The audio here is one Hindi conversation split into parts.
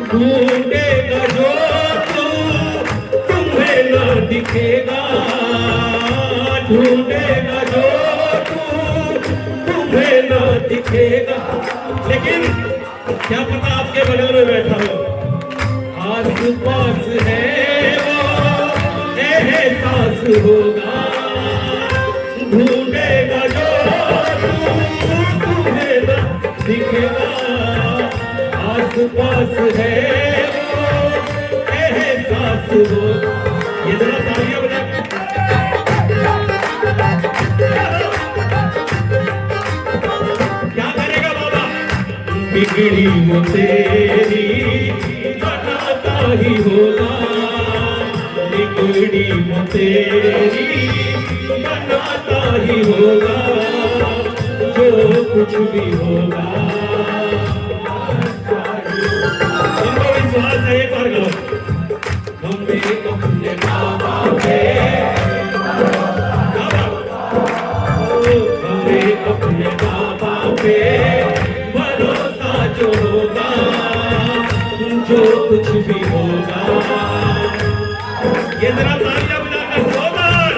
ढूंढेगा जो तू तुम्हें न दिखेगा, ढूंढेगा जो तू तुम्हें न दिखेगा। लेकिन क्या पता आपके बगल में बैठा हो, आस पास है वो एहसास होगा, ढूंढेगा जो तू तुम्हें न दिखेगा, आस पास है वो एहसास हो। ये जरा तालियां बजा। क्या करेगा बाबा? बिगड़ी वो तेरी बनाता ही होगा, बिगड़ी वो तेरी बनाता ही होगा, जो कुछ भी होगा। इनको विश्वास है, एक बार करो। हमें अपने बाबा पे, हमें अपने बाबा पे भरोसा जो होगा, जो कुछ भी होगा। ये जरा तालियां बजाकर जोरदार।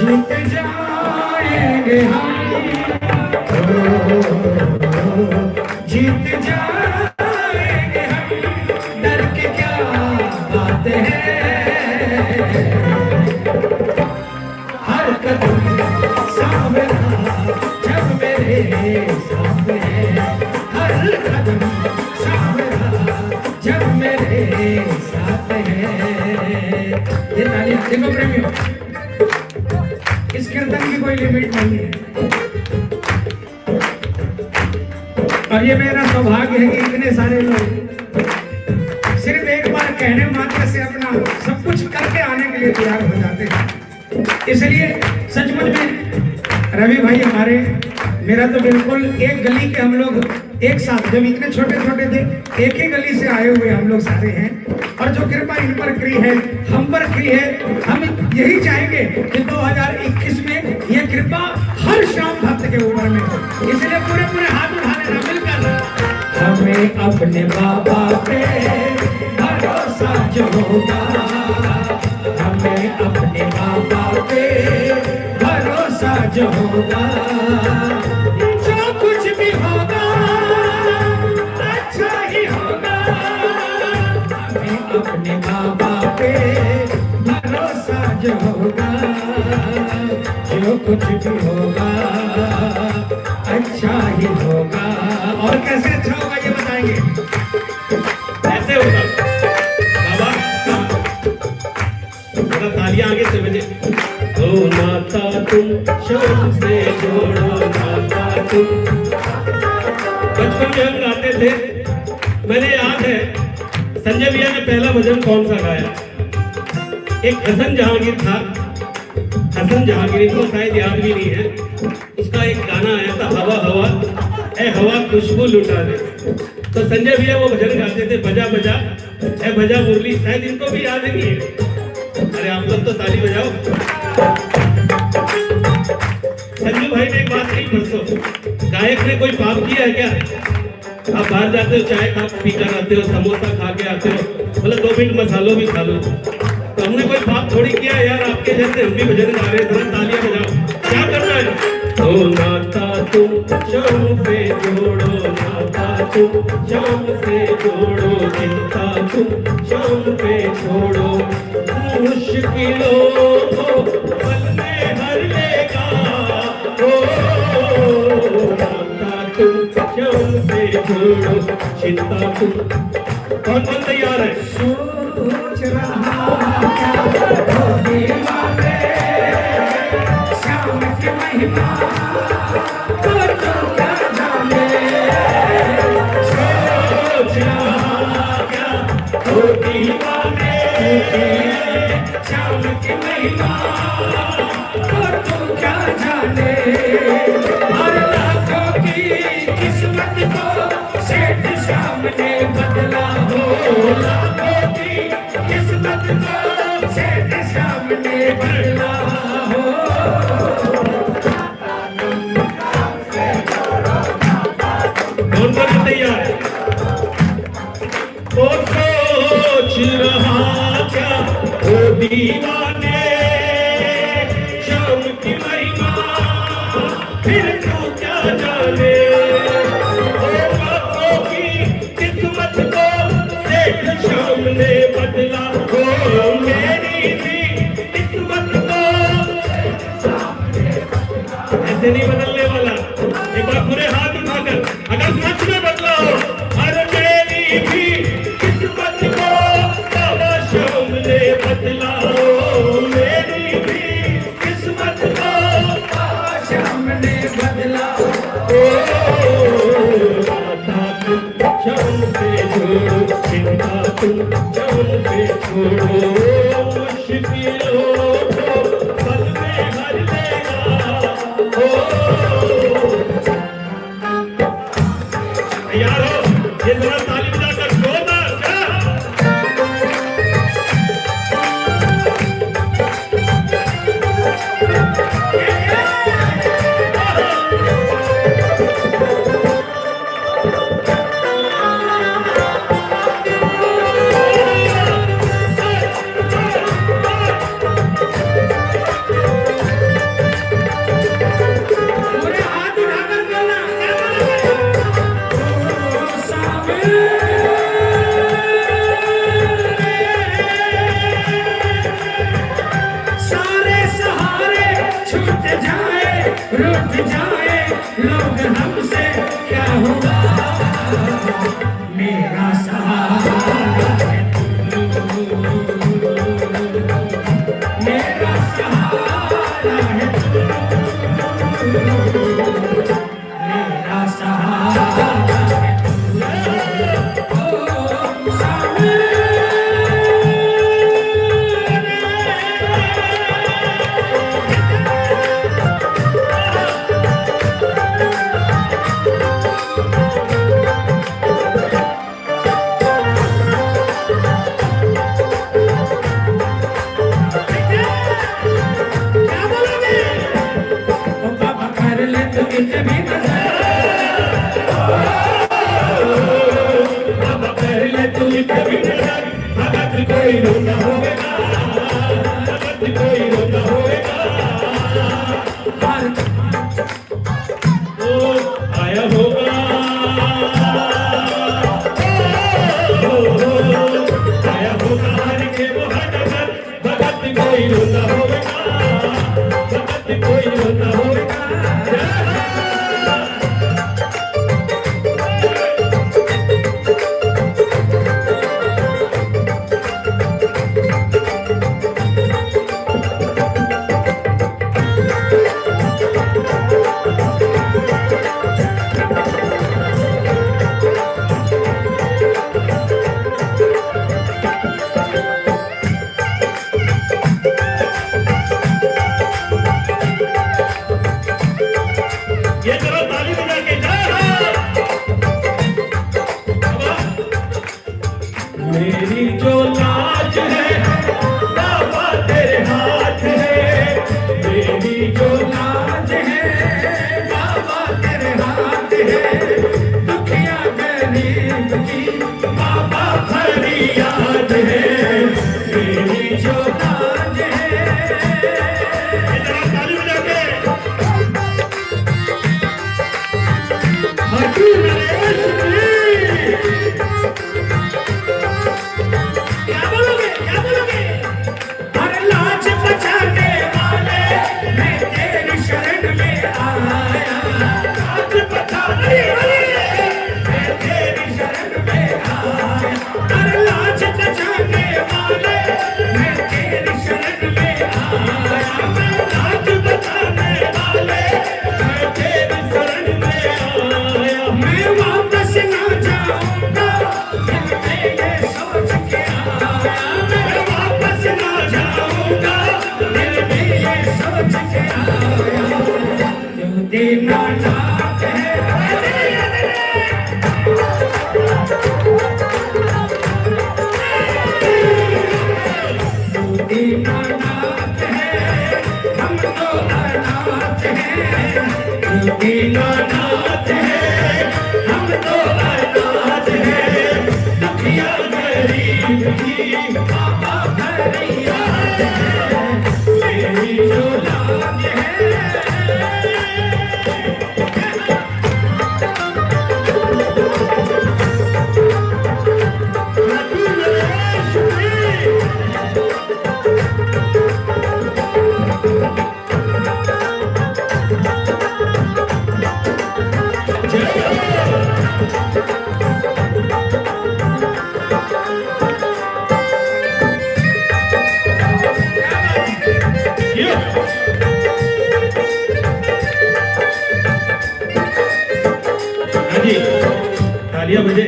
जीत जाएंगे हम, डर के क्या बात है, हर कदम सामने जब मेरे सामने, हर कदम सामने जब मेरे साथ है। ये ताली देखो प्रेमियों, इस कीर्तन की कोई लिमिट नहीं है, और ये मेरा सौभाग्य है कि इतने सारे लोग सिर्फ एक बार कहने मात्र से अपना सब कुछ करके आने के लिए तैयार हो जाते हैं। इसलिए सचमुच में रवि भाई हमारे, मेरा तो बिल्कुल एक गली के हम लोग एक साथ, जब इतने छोटे छोटे थे एक ही गली से आए हुए हम लोग सारे हैं, और जो कृपा इन पर करी है, हम पर करी है, हम यही चाहेंगे कि 2021 में ये कृपा हर शाम भक्त के ऊपर में हो। इसलिए पूरे पूरे हाथ उठा लेना मिलकर। हमें अपने बाबा पे भरोसा जो होगा, हमें अपने बाबा पे भरोसा जो होगा, जो कुछ भी होगा अच्छा ही होगा। हमें अपने बाबा पे भरोसा जो होगा, जो कुछ भी होगा अच्छा ही होगा। और कैसे अच्छा होगा ये बताएंगे, कैसे होगा बाबा? थोड़ा तालियां आगे से बजे। ओ नाता तुम शाम से जोड़ो, नाता तुम। बचपन में हम गाते थे, मैंने याद है संजय भैया ने पहला भजन कौन सा गाया? एक हसन जहांगीर था, हसन जहांगीर को शायद याद भी नहीं है, उसका एक गाना आया था, हवा हवा ए हवा खुशबू लुटा दे। तो संजय भैया वो भजन गाते थे, बजा बजा ए बजा मुरली, शायद इनको भी याद नहीं है। अरे आप लोग तो ताली बजाओ। संजू भाई ने एक बात कही परसों, गायक ने कोई पाप किया है क्या? आप बाहर जाते हो, चाय खा पी कर आते हो, समोसा खा के आते हो, बोले 2 मिनट मसालों भी खा लो। तो हमने कोई पाप थोड़ी किया यार, आपके जैसे हम भी भजन गा रहे हैं, थोड़ा तालियां बजाओ। क्या करना है? ओ नाता तुम शाम से जोड़ो, नाता तुम शाम से जोड़ो, चिंता तुम शाम पे छोड़ो, मुश्किलों को पल में हर लेगा। ओ नाता तुम शाम से जोड़ो, चिंता तुम। कौन कौन तैयार है? सोच रहा महिमा तो तू क्या जाने सोच रहा क्या तू दीवाने श्याम की महिमा तो तू क्या जाने हर लाखों की किस्मत को सेठ श्याम ने बदला हो लाखों की किस्मत को सेठ श्याम ने बदला हो तैयार वो सोच रहा क्या वो दीवाने श्याम की महिमा फिर तू क्या जाने बापों की किस्मत को सेठ श्याम ने बदला हो मेरी भी किस्मत को ऐसे नहीं बदलने वाला एक बार पूरे हाथ उठाकर अगर सच में बदला हो अरे मेरी भी किस्मत को बाबा श्याम ने बदला हो मेरी भी किस्मत को बाबा श्याम ने बदला हो श्याम पे छोड़ो चिंता तुम श्याम पे छोड़ो मुश्किलों को पल में हर लेगा तैयार हो ये जरा ताली बजाकर जोरदार क्या रुक जाए लोग हमसे क्या हुआ मेरा सहारा है मेरा सहारा है मेरा सहारा है दीनानाथ है दीनानाथ है हम तो अनाथ हैं दीनानाथ है हम तो अनाथ हैं दुखिया गरीब की बाबा भैया है मेरी जो लाज है बजे।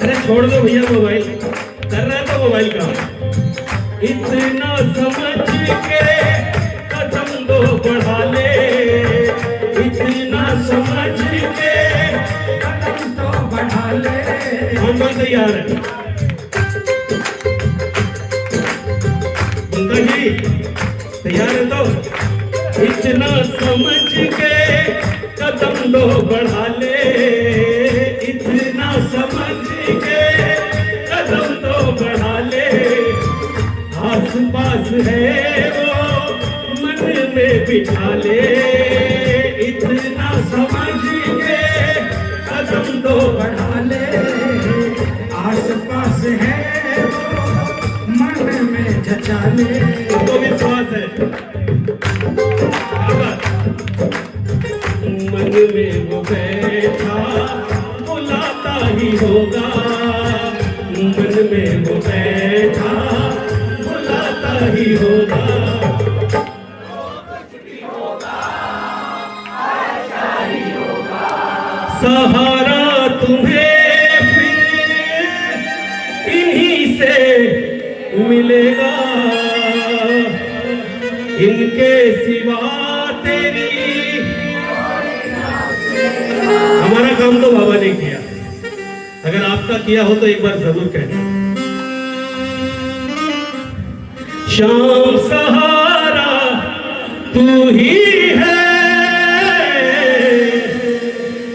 अरे छोड़ दो भैया मोबाइल, कर रहा था मोबाइल का। इतना समझ के कदम दो बढ़ा ले, इतना समझ के कदम तो बढ़ा ले। कौन कौन तैयार है? उनका जी तैयार है तो इतना समझ के कदम दो बढ़ा ले, इतना समझ के कदम दो बढ़ा ले। आस पास है वो मन में बिठा ले, इतना समझ के कदम दो बढ़ा ले। आस पास है वो मन में जचा ले। तो विश्वास है मन में वो बैठा बुलाता ही होगा, मन में वो बैठा बुलाता ही होगा। सहारा तुम्हें फिर इन्हीं से मिलेगा, इनके सिवा तेरी। हमारा काम तो बाबा ने किया, अगर आपका किया हो तो एक बार जरूर कहना। शाम सहारा तू ही है,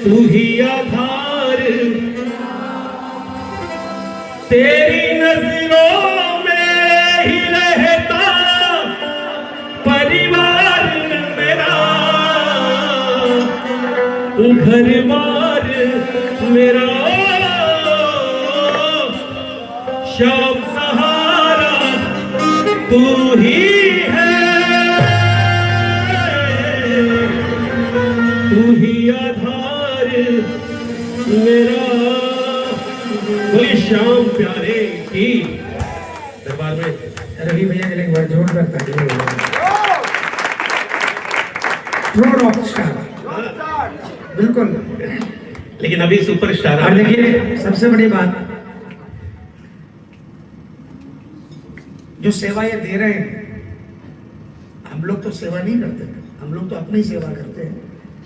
तू ही आधार, तेरी नजरों में ही रहता परिवार मेरा, घर बार मेरा। शाम सहारा तू ही है, तू ही आधार मेरा। बोली श्याम प्यारे की दरबार में रवि भैया के लिए एक बार जोरदार तालियां। प्रो रॉक स्टार बिल्कुल। लेकिन अभी सुपरस्टार। और देखिए सबसे बड़ी बात, जो सेवा ये दे रहे हैं, हम लोग तो सेवा नहीं करते, हम लोग तो अपनी सेवा करते हैं,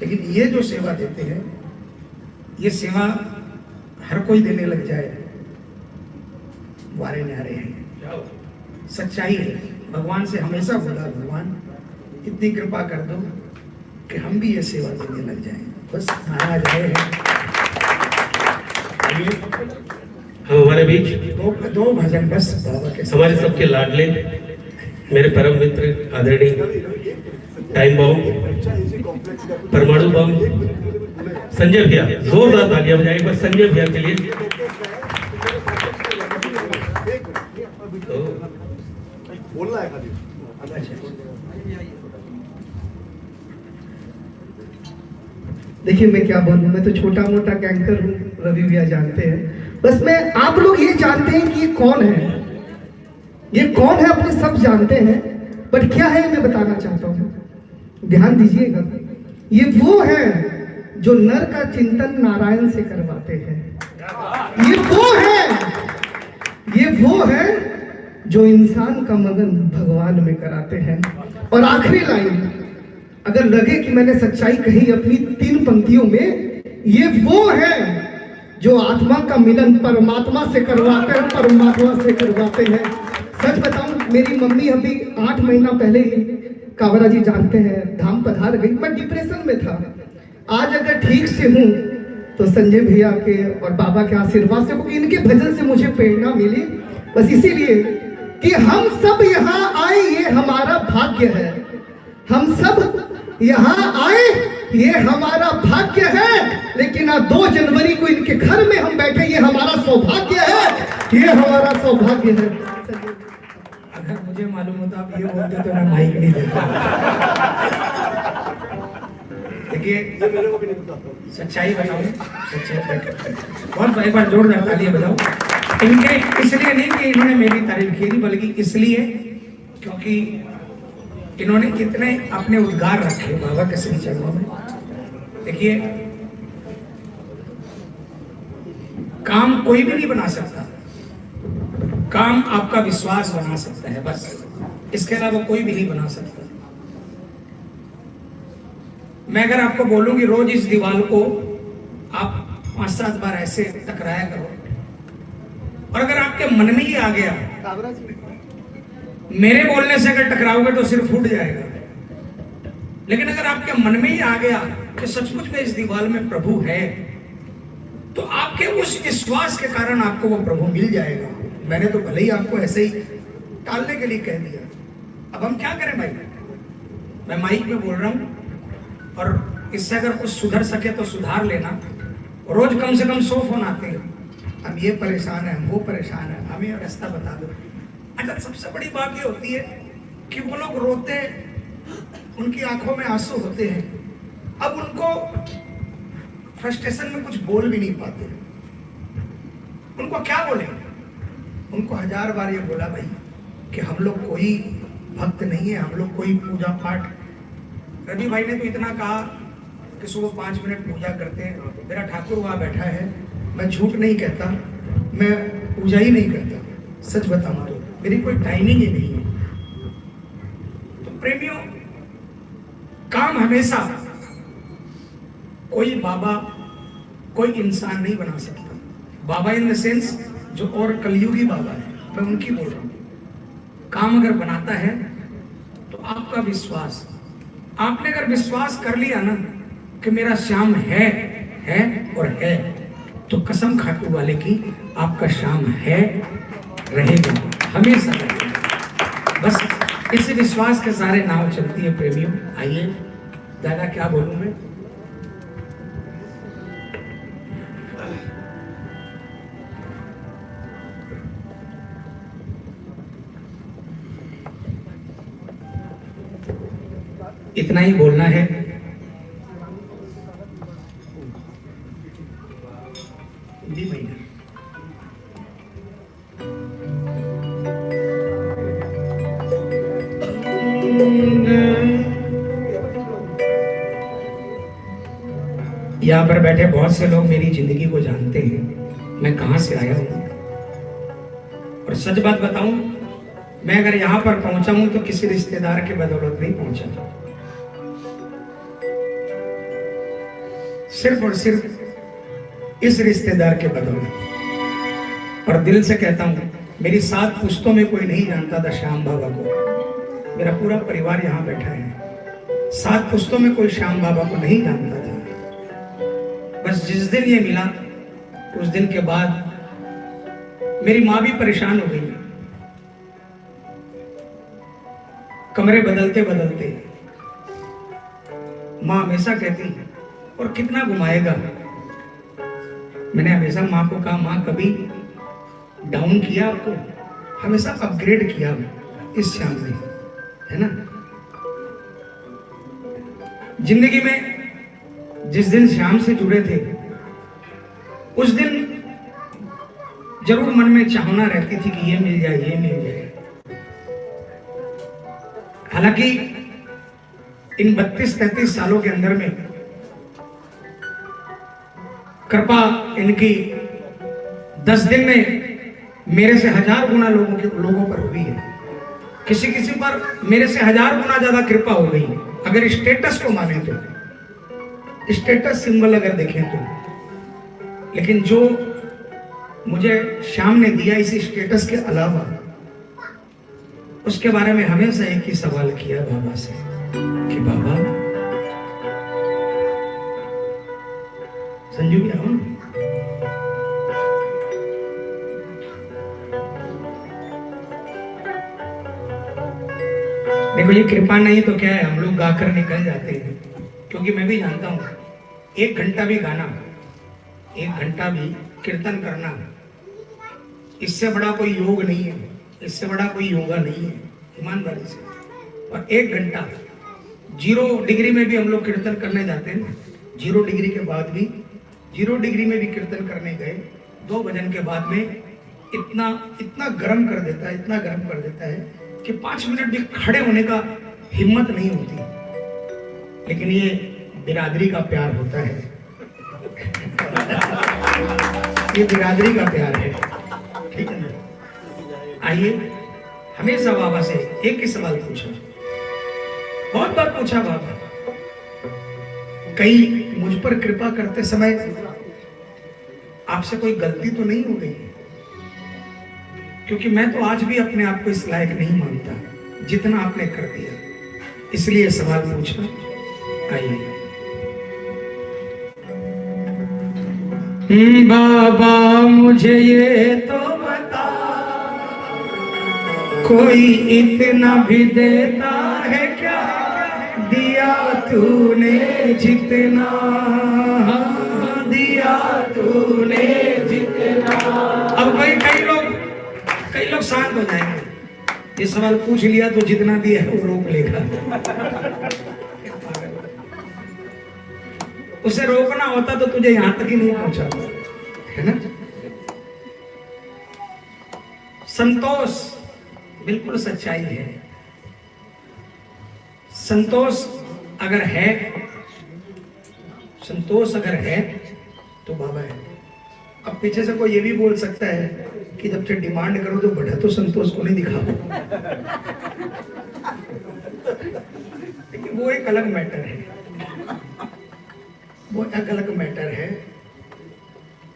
लेकिन ये जो सेवा देते हैं, ये सेवा हर कोई देने लग जाए, वारे न्यारे हैं। सच्चाई है। भगवान से हमेशा बोला, भगवान इतनी कृपा कर दो कि हम भी ये सेवा देने लग जाएं। बस महाराज आए हैं हमारे बीच। दो भजन बस बाबा के हमारे सबके लाडले मेरे परम मित्र आदरणीय टाइम बम परमाणु बम संजय भैया, जोरदार तालियां बजाएं बस संजय भैया के लिए। बोलना है खाली। देखिए मैं क्या बोलूं, मैं तो छोटा मोटा गैंकर हूँ, रवि भैया जानते हैं। बस मैं, आप लोग ये जानते हैं कि ये कौन है, ये कौन है अपने सब जानते हैं, बट क्या है मैं बताना चाहता हूँ, ध्यान दीजिएगा। ये वो है जो नर का चिंतन नारायण से करवाते हैं, ये वो है जो इंसान का मगन भगवान में कराते हैं। और आखिरी लाइन, अगर लगे कि मैंने सच्चाई कही अपनी 3 पंक्तियों में, ये वो है जो आत्मा का मिलन परमात्मा से करवाते हैं, परमात्मा से करवाते हैं। सच बताऊं, मेरी मम्मी अभी 8 महीना पहले ही, कावरा जी जानते हैं, धाम पधार गई। मैं डिप्रेशन में था। आज अगर ठीक से हूं तो संजय भैया के और बाबा के आशीर्वाद से, क्योंकि इनके भजन से मुझे प्रेरणा मिली। बस इसीलिए कि हम सब यहाँ आए ये हमारा भाग्य है, हम सब यहाँ आए ये हमारा भाग्य है। लेकिन आज 2 जनवरी को इनके घर में हम बैठे, ये हमारा सौभाग्य है, ये हमारा सौभाग्य है। अगर मुझे मालूम होता आप ये बोलते तो मैं माइक नहीं देता। देखिए, ये मेरे को भी नहीं पता। सच्चाई बताऊं, सच्चाई बहुत, एक बार जोरदार तालियां बजाओ इनके। इसलिए नहीं कि इन्होंने मेरी तारीफ की थी, बल्कि इसलिए क्योंकि इन्होंने कितने अपने उद्गार रखे बाबा के श्री चरणों में। देखिए, काम कोई भी नहीं बना सकता, काम आपका विश्वास बना सकता है, बस इसके अलावा कोई भी नहीं बना सकता। मैं अगर आपको बोलूं कि रोज इस दीवार को आप 5-7 बार ऐसे टकराया करो, और अगर आपके मन में ही आ गया कावरा जी, मेरे बोलने से अगर टकराओगे तो सिर फूट जाएगा, लेकिन अगर आपके मन में ही आ गया कि सचमुच में इस दीवार में प्रभु है, तो आपके उस विश्वास के कारण आपको वो प्रभु मिल जाएगा। मैंने तो भले ही आपको ऐसे ही टालने के लिए कह दिया, अब हम क्या करें भाई? मैं माइक में बोल रहा हूं, और इससे अगर कुछ सुधर सके तो सुधार लेना। रोज कम से कम 100 फोन आते हैं, हम ये परेशान है, हम वो परेशान है, हमें रास्ता बता दो। अच्छा, सबसे बड़ी बात ये होती है कि वो लोग रोते हैं, उनकी आंखों में आंसू होते हैं, अब उनको फ्रस्ट्रेशन में कुछ बोल भी नहीं पाते। उनको क्या बोले? उनको 1000 बार ये बोला भाई कि हम लोग कोई भक्त नहीं है, हम लोग कोई पूजा पाठ। रवि भाई ने तो इतना कहा कि सुबह 5 मिनट पूजा करते हैं। मेरा ठाकुर वहाँ बैठा है, मैं झूठ नहीं कहता, मैं पूजा ही नहीं करता। सच बताऊं तो मेरी कोई टाइमिंग ही नहीं है। तो प्रेमियों, काम हमेशा कोई बाबा, कोई इंसान नहीं बना सकता। बाबा इन द सेंस जो और कलयुगी बाबा है, मैं उनकी बोल रहा हूं। काम अगर बनाता है तो आपका विश्वास, आपने अगर विश्वास कर लिया ना कि मेरा श्याम है और है, तो कसम खाटू वाले की आपका श्याम है, रहेगा, हमेशा रहेगा। बस इसी विश्वास के सारे नाव चलती है प्रेमियों। आइए, दादा क्या बोलूं मैं? इतना ही बोलना है। हिंदी महीना यहाँ पर बैठे बहुत से लोग मेरी जिंदगी को जानते हैं, मैं कहां से आया हूं। और सच बात बताऊं, मैं अगर यहां पर पहुंचा हूं तो किसी रिश्तेदार के बदौलत नहीं पहुंचा, सिर्फ और सिर्फ इस रिश्तेदार के बदौलत। और दिल से कहता हूं, मेरी 7 पुश्तों में कोई नहीं जानता था श्याम बाबा को। मेरा पूरा परिवार यहां बैठा है, 7 पुश्तों में कोई श्याम बाबा को नहीं जानता था। बस जिस दिन ये मिला, उस दिन के बाद मेरी माँ भी परेशान हो गई। कमरे बदलते बदलते माँ हमेशा कहती, और कितना घुमाएगा? मैंने हमेशा माँ को कहा, माँ कभी डाउन किया आपको? हमेशा अपग्रेड किया इस श्याम ने, है ना। जिंदगी में जिस दिन श्याम से जुड़े थे, उस दिन जरूर मन में चाहना रहती थी कि ये मिल जाए, ये मिल जाए। हालांकि इन 32-33 सालों के अंदर में कृपा इनकी 10 दिन में मेरे से 1000 गुना लोगों पर हुई है। किसी किसी पर मेरे से 1000 गुना ज्यादा कृपा हो गई है। अगर स्टेटस को माने तो, स्टेटस सिंबल अगर देखें तो, लेकिन जो मुझे श्याम ने दिया इस स्टेटस के अलावा, उसके बारे में हमेशा एक ही सवाल किया बाबा से कि बाबा, संजू भी आओ ना। देखो, ये कृपा नहीं तो क्या है, हम लोग गाकर निकल जाते हैं, क्योंकि मैं भी जानता हूं 1 घंटा भी गाना, 1 घंटा भी कीर्तन करना, इससे बड़ा कोई योग नहीं है, इससे बड़ा कोई योगा नहीं है, ईमानदारी से। और 1 घंटा 0 डिग्री में भी हम लोग कीर्तन करने जाते हैं, 0 डिग्री के बाद भी, 0 डिग्री में भी कीर्तन करने गए, 2 भजन के बाद में इतना गर्म कर देता है, इतना गर्म कर देता है कि 5 मिनट भी खड़े होने का हिम्मत नहीं होती। लेकिन ये बिरादरी का प्यार होता है, ये बिरादरी का प्यार है, ठीक है ना। आइए, हमेशा बाबा से एक ही सवाल पूछा, बहुत बार पूछा बाबा, कहीं मुझ पर कृपा करते समय आपसे कोई गलती तो नहीं हो गई? क्योंकि मैं तो आज भी अपने आप को इस लायक नहीं मानता जितना आपने कर दिया, इसलिए सवाल पूछा। आइए। बाबा मुझे ये तो बता, कोई इतना भी देता है क्या, दिया तूने जितना, दिया तूने जितना। अब कई लोग शांत हो जाएंगे, ये सवाल पूछ लिया तो जितना दिया है वो रोक लेगा। उसे रोकना होता तो तुझे यहां तक ही नहीं पहुंचाता, है ना। संतोष बिल्कुल सच्चाई है। संतोष अगर है, संतोष अगर है तो बाबा है। अब पीछे से कोई ये भी बोल सकता है कि जब से डिमांड करो तो बढ़ा तो संतोष को नहीं दिखाओ, लेकिन वो एक अलग मैटर है, वो एक अलग मैटर है।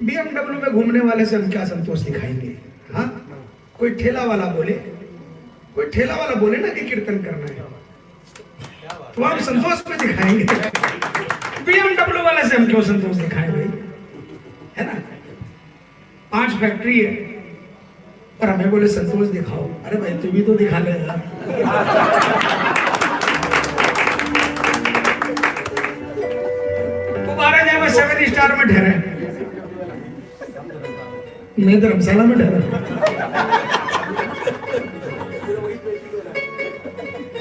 BMW में घूमने वाले से हम क्या संतोष दिखाएंगे? हाँ, कोई ठेला वाला बोले ना कि कीर्तन करना है, तो हम संतोष में दिखाएंगे। BMW वाले से हम क्यों संतोष दिखाएं भाई, है ना। 5 फैक्ट्री है और हमें बोले संतोष दिखाओ, अरे भाई तू भी तो दिखा ले यार। तुम्हारा जाए मैं 7 स्टार में ठहरे, मैं धर्मशाला में ठहरा।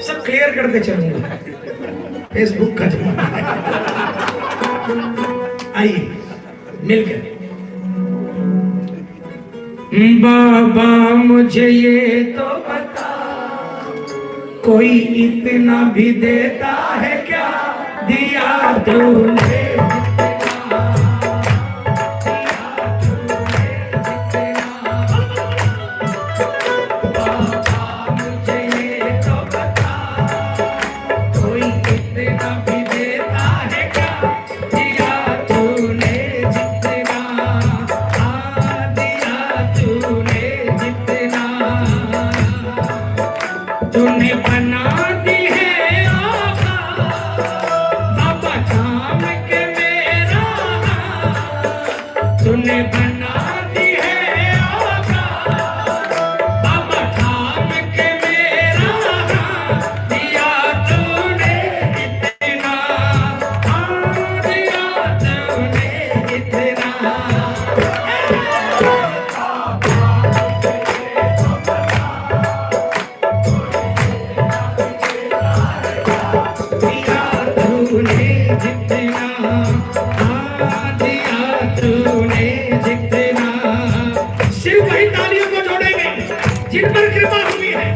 सब क्लियर करते चलूंगा, फेसबुक का जमाना है। आइए मिलकर। बाबा मुझे ये तो बता, कोई इतना भी देता है क्या, दिया तूने तूने बना दी है आका, बाबा थाम के मेरा, तूने बना दी है आका, बाबा थाम के मेरा, दिया तूने इतना, दिया तूने इतना। सिर्फ वही तालियों को जोड़ेंगे जिन पर कृपा हुई है।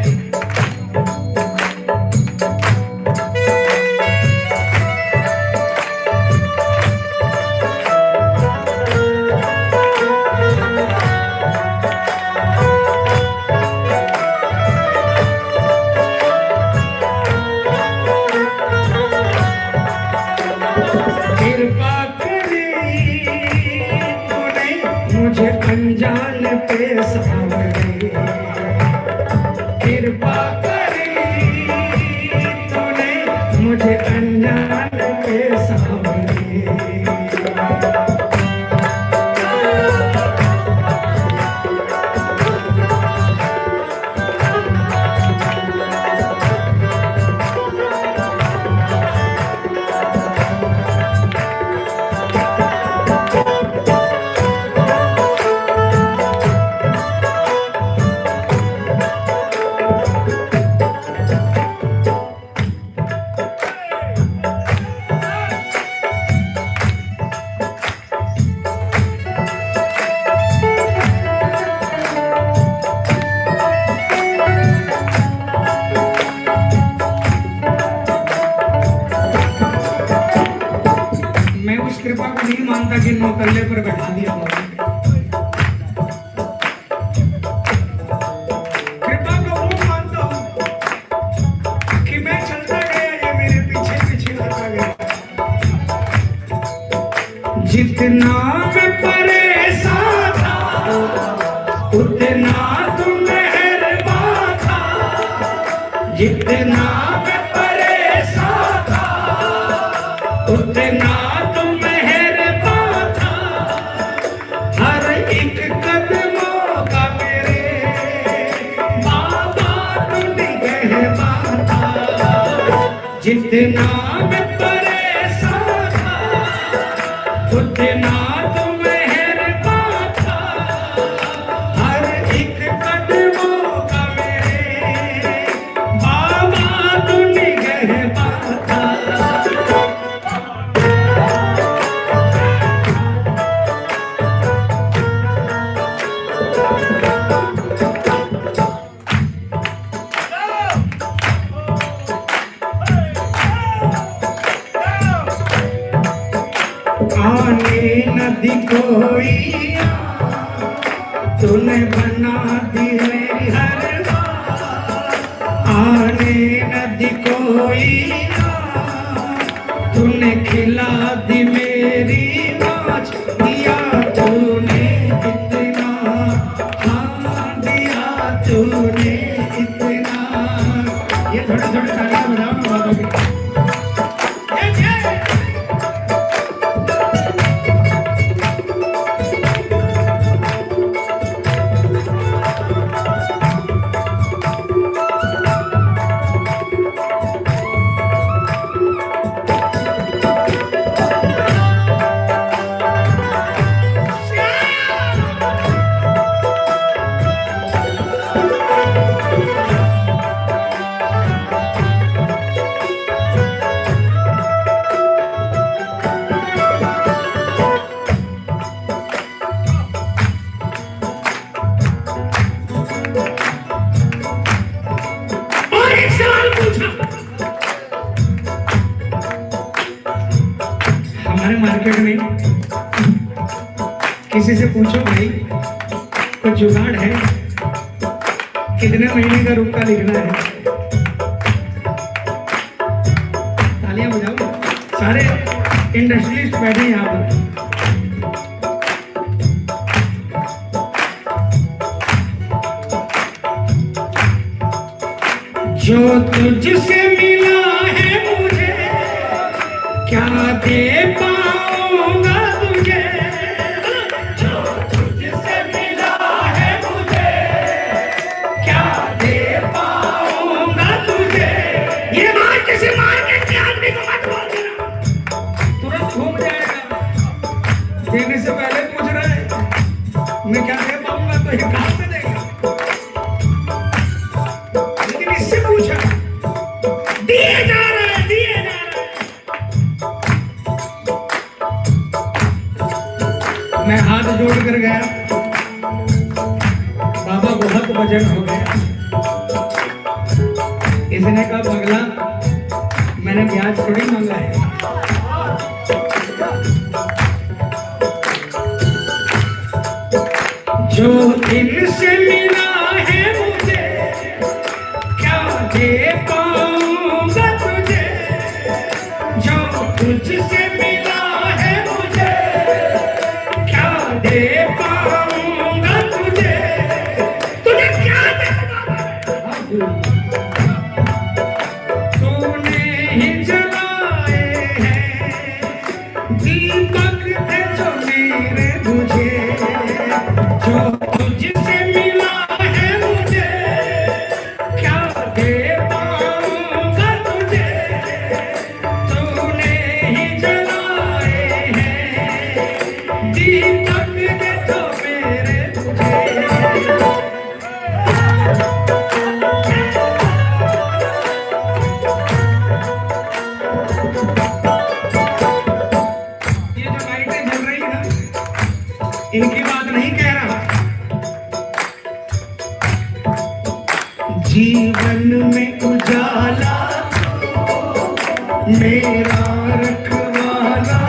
मकल्ले पर बैठा दिया बाबा। कृपा को वो मानता हूँ कि मैं चलता गया, ये मेरे पीछे पीछे आता गया। जितना मैं परेशान था उतना तुम मेहरबान था, जितना मैं परेशान था उतना तुम मेहरबान था। हर एक कदमों का मेरे बाबा तुम निगहबान था, जितना मैं परेशान था उतना तुम मेहरबान था। हर एक कदमों का मेरे बाबा तुम निगहबान था। आने नदी कोई तूने बना दी मेरी हर बात। आने नदी कोई तूने खिला दी मेरी नाच। दिया तूने इतना, हाँ दिया तूने इतना। ये थोड़ा थोड़ा तालियां बजाओ ना बाबा की। हमारे मार्केट में किसी से पूछो भाई कुछ जुगाड़ है, कितने महीने का रुपया लिखना है। तालियां बजाओ, सारे इंडस्ट्रियलिस्ट बैठे यहाँ पर। जो तुझसे मिला है मुझे क्या दे पाऊंगा तुझे। जो तुझसे मिला है मुझे क्या दे पाऊंगा तुझे। ये बात किसी मार्केट के आदमी को मत बोल देना, तुरंत घूम जाएगा। देने से पहले पूछ रहा है मैं क्या दे पाऊंगा, तो ये कहां से देगा। लेकिन इससे पूछा दिए जा रहे हैं, दिए जा रहे हैं। मैं हाथ जोड़ कर गया, बाबा बहुत वजन हो गया। इसने कहा पगला मैंने ब्याज थोड़ी मांगा है। जो इनसे मिला है मुझे क्या दे पाऊंगा तुझे। जो तुझसे मिला है मुझे क्या दे पाऊंगा तुझे। तुझे क्या दूंगा। तूने ही जलाए हैं दीपक थे जो मेरे बुझे। जो तुझसे मिला है मुझे क्या दे पाऊंगा तुझे। तूने ही जलाए हैं दीपक थे जो मेरे बुझे। ये जो लाइटें जल रही है इनकी बात नहीं कह रहा। जीवन में उजाला मेरा रखवाला।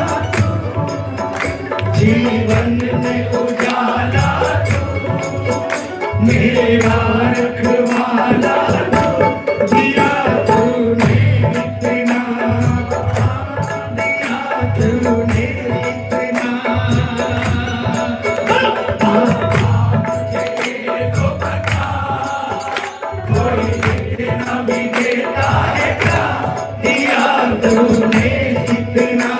जीवन में उजाला मेरा रखवाला दिया तूने इतना, दिया तूने इतना। ये तो पता कोई इतना भी देता है क्या, दिया तूने इतना,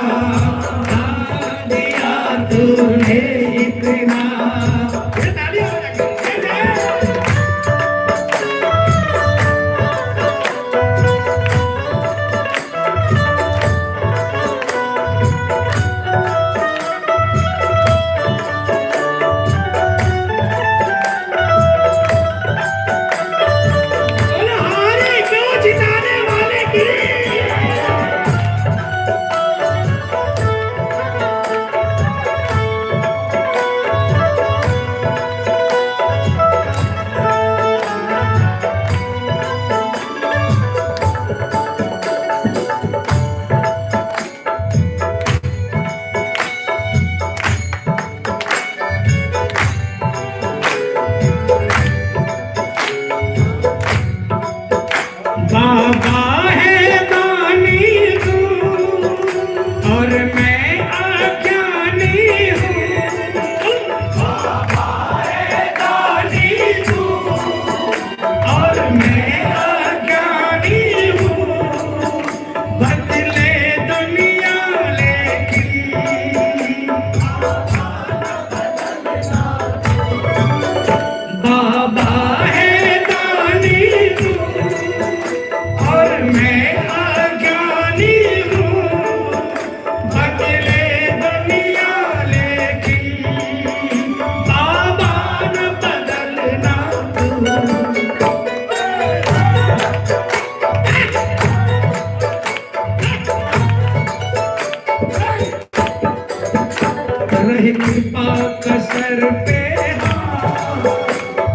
दिया तूने इतना। बाबा है दानी तू और मैं अज्ञानी हूँ, बाबा है दानी तू और मैं अज्ञानी हूँ। बदले दुनिया लेकिन बाबा है दानी तू और मैं अज्ञानी हूँ। बदले दुनिया लेकिन बाबा न बदलना तू। रहे कृपा कसर पे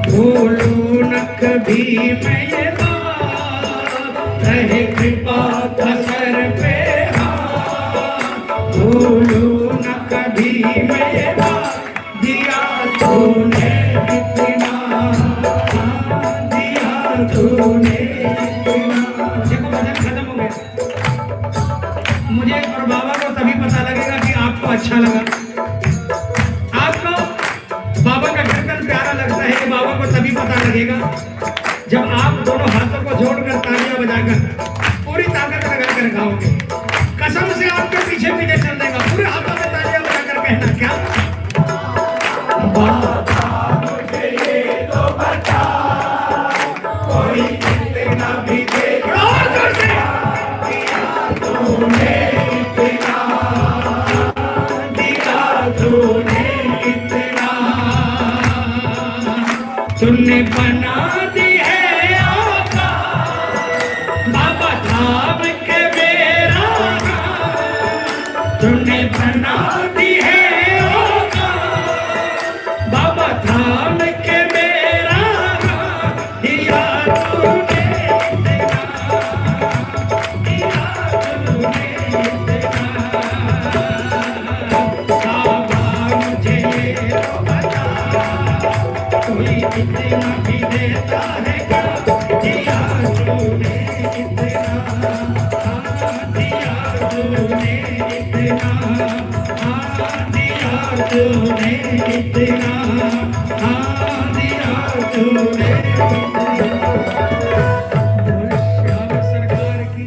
भूलूं न कभी मैं ये बात, रहे कृपा कसर पे भूलूं न कभी मैं ये बात। दिया तूने इतना, दिया तूने इतना। देखो भजन खत्म हो गया, मुझे और बाबा को तभी पता लगेगा कि आपको अच्छा लगा। आपको बाबा का कीर्तन प्यारा लगता है कि बाबा को तभी पता लगेगा जब आप दोनों हाथों को जोड़कर तालियां बजाकर पूरी ताकत लगाकर गाओगे। कसम से आपके पीछे पीछे चल देगा, पूरे हाथों में तालियां बजाकर कहना क्या, बाबा मुझे ये तो बता कोई इतना भी दे। और जोर से दिया तूने इतना, दिया तूने इतना। तूने बना दी है आका बाबा धाम के मेरा, तूने बना दी है आका बाबा धाम के मेरा। दिया तूने इतना, दिया तूने इतना। बाबा मुझे ये तो बता कोई इतना भी देता है क्या, दिया तूने इतना, दिया तूने इतना, दिया तूने इतना, दिया तूने इतना। श्याम सरकार की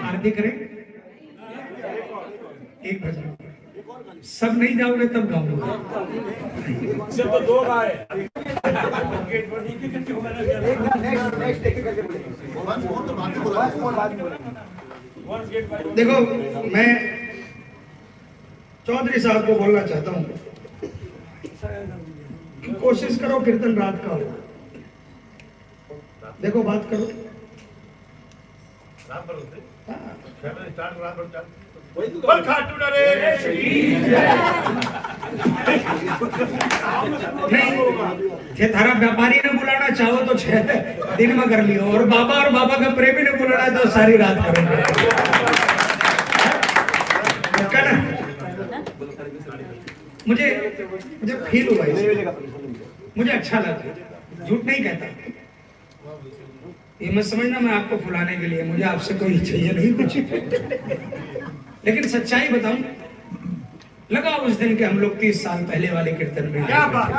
आरती करें। एक भजन सब नहीं जाओगे तब गाओगे। सिर्फ तो दो गाए। देखो मैं चौधरी साहब को बोलना चाहता हूँ कि कोशिश करो कीर्तन रात का हो। देखो बात करो, नहीं थे थारा व्यापारी ने बुलाना चाहो तो 6 दिन में कर लियो, और बाबा का प्रेमी ने बुलाना तो सारी रात करोगे। ना मुझे फील हुआ इससे, मुझे अच्छा लगा, झूठ नहीं कहता। ये मत समझना मैं आपको फुलाने के लिए, मुझे आपसे कोई चाहिए नहीं कुछ, लेकिन सच्चाई बताऊं, लगा उस दिन के हम लोग 30 साल पहले वाले कीर्तन में। क्या बात,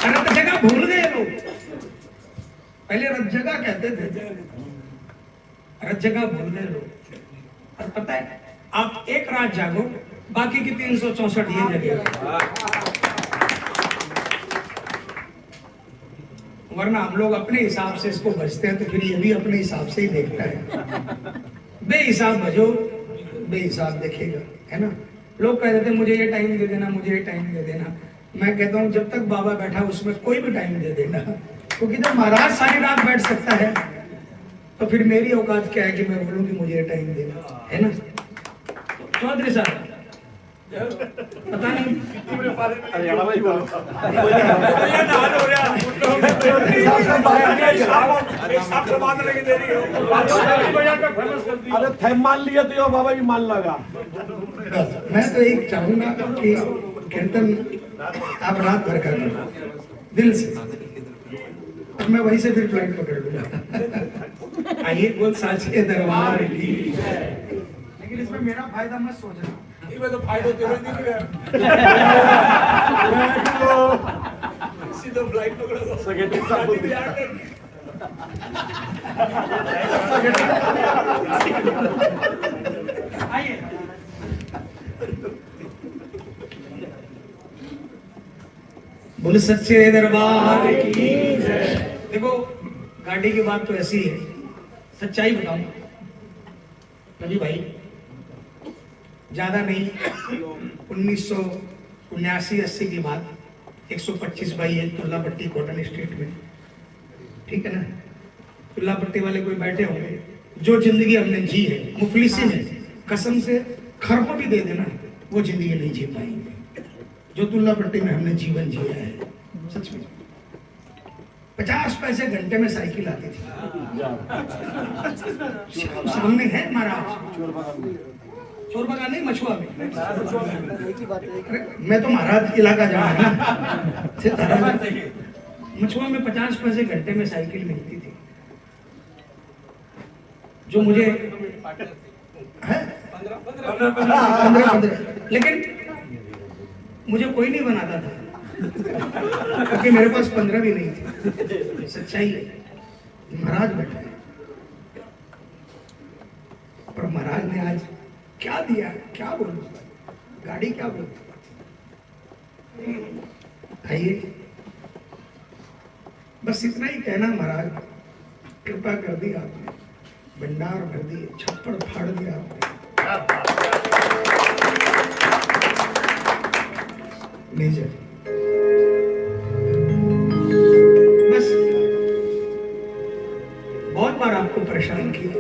रत जगह भूल गए लोग। पहले रत जगह कहते थे, रत जगह भूल गए लोग। और पता है, आप एक रात जागो, बाकी की 364 ये जगह, वरना हम लोग अपने हिसाब से इसको बचते हैं, तो फिर ये भी अपने हिसाब से ही देखता है। बेहिसाब भजो, बेहिसाब देखेगा, है ना। लोग कह देते हैं मुझे ये टाइम दे देना, मुझे ये टाइम दे देना। मैं कहता हूँ जब तक बाबा बैठा उसमें कोई भी टाइम दे देना, क्योंकि जब महाराज सारी रात बैठ सकता है तो फिर मेरी औकात क्या है कि मैं बोलूँ कि मुझे ये टाइम देना, है ना। चौधरी साहब पता नहीं, अरे थे मान लिया तो बाबा जी मान लगा। मैं तो एक चाहूंगा कि कीर्तन आप रात भर कर दिल से, और मैं वहीं से फिर फ्लाइट पकड़ लूंगा। आइए बोल साचे दरबार की, लेकिन इसमें मेरा फायदा मत सोचना, तो फायदा तेरे नहीं है। सीधा फ्लाइट पकड़ो, सेक्रेटरी साहब आइए। बोल सच्चे दरबार की। देखो गाड़ी की बात तो ऐसी है, सच्चाई बताऊं रवि भाई, ज्यादा नहीं, 1979-80 की बात, 125/1 तुल्लापट्टी कॉटन स्ट्रीट में, ठीक है ना। तुल्लापट्टी वाले कोई बैठे होंगे, जो जिंदगी हमने जी है मुफलिसी में, कसम से खरबों भी दे देना, वो जिंदगी नहीं जी पाएंगे जो तुल्लापट्टी में हमने जीवन जिया है। सच में 50 पैसे घंटे में साइकिल आती थी। सामने है महाराज, चोर बगान नहीं, मछुआ में। मैं तो महाराज इलाका जाना है ना, मछुआ में 50 पैसे घंटे में साइकिल मिलती थी, जो मुझे 15, लेकिन मुझे कोई नहीं बनाता था, क्योंकि मेरे पास 15 भी नहीं थी। सच्चाई है, महाराज बैठा है, पर महाराज ने आज क्या दिया, क्या बोलूं, गाड़ी क्या बोलूं। आइए, बस इतना ही कहना, महाराज कृपा कर दी आपने, भंडार भर दिए, छप्पड़ फाड़ दिया आपने। मेजर बस बहुत बार आपको परेशान किया,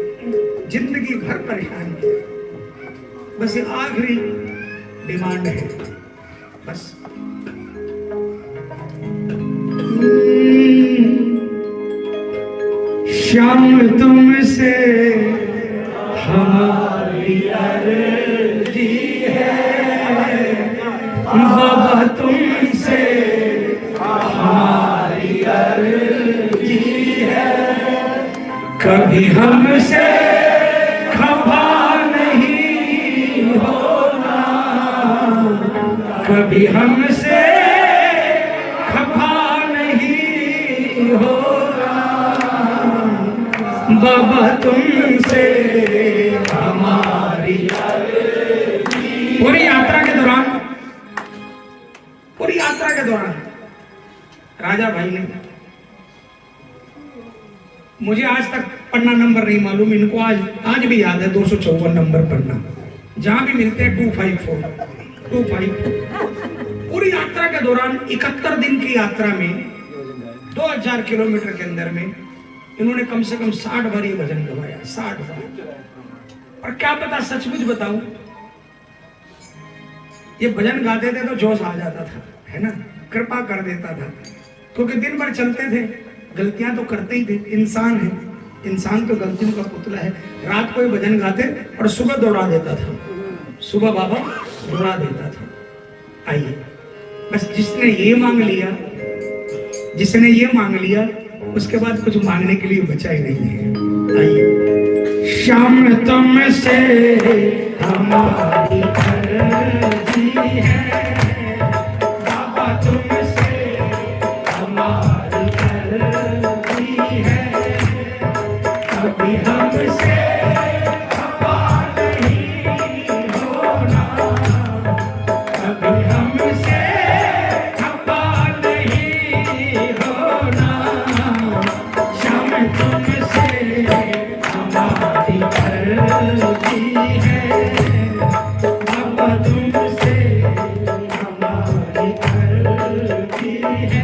जिंदगी भर परेशान किया, बस ये आखिरी डिमांड है, बस श्याम तुमसे हमारी अर्जी है, बाबा तुमसे हमारी अर्जी है, कभी हमसे खफा नहीं होना, कभी हमसे खफा नहीं होना, बाबा तुमसे हमारी पूरी यात्रा के दौरान राजा भाई ने, मुझे आज तक पन्ना नंबर नहीं मालूम, इनको आज भी याद है 254 नंबर पन्ना, जहां भी मिलते हैं 254 पूरी यात्रा के दौरान 71 दिन की यात्रा में 2000 किलोमीटर के अंदर में इन्होंने कम से कम 60 बार ये भजन गवाया, 60 बार। और क्या पता, सचमुच बताऊं, ये भजन गाते थे तो जोश आ जाता था, है ना, कृपा कर देता था, क्योंकि दिन भर चलते थे, गलतियां तो करते ही थे, इंसान है, इंसान तो गलतियों का पुतला है। रात को भजन गाते और सुबह दौड़ा देता था, सुबह बाबा रुला देता था। आइए, बस जिसने ये मांग लिया, जिसने ये मांग लिया, उसके बाद कुछ मांगने के लिए बचा ही नहीं है। आइए, शाम तुमसे हमारी अर्जी है, बाबा तुमसे हमारी अर्जी है, कभी हमसे खफा नहीं होना, कभी हमसे खफा नहीं होना, शाम तुमसे हमारी अर्जी है, बाबा तुमसे हमारी अर्जी है।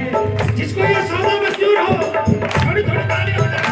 जिसको ये सौदा मंजूर हो, थोड़ी थोड़ी तालियां बजाएं।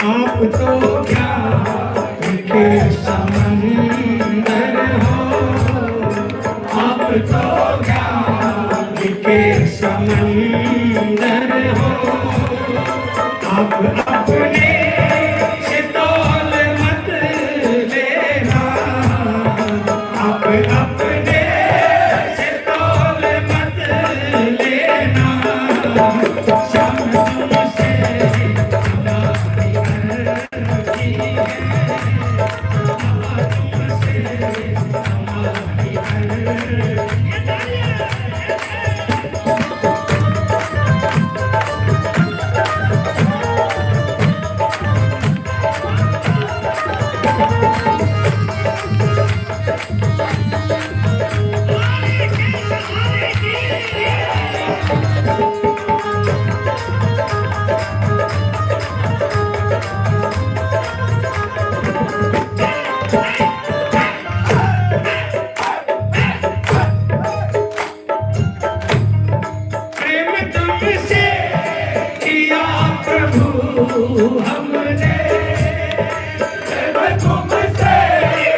आप तो ज्ञान के समंदर हो, आप तो ज्ञान के समंदर हो, आप अपने से तौल मत लेना, आप अपने से तौल मत लेना, शाम तुमसे हमारी अर्जी है, बाबा तुमसे हमारी अर्जी है। प्रेम तुमसे किया प्रभु हमने, प्रेम तुमसे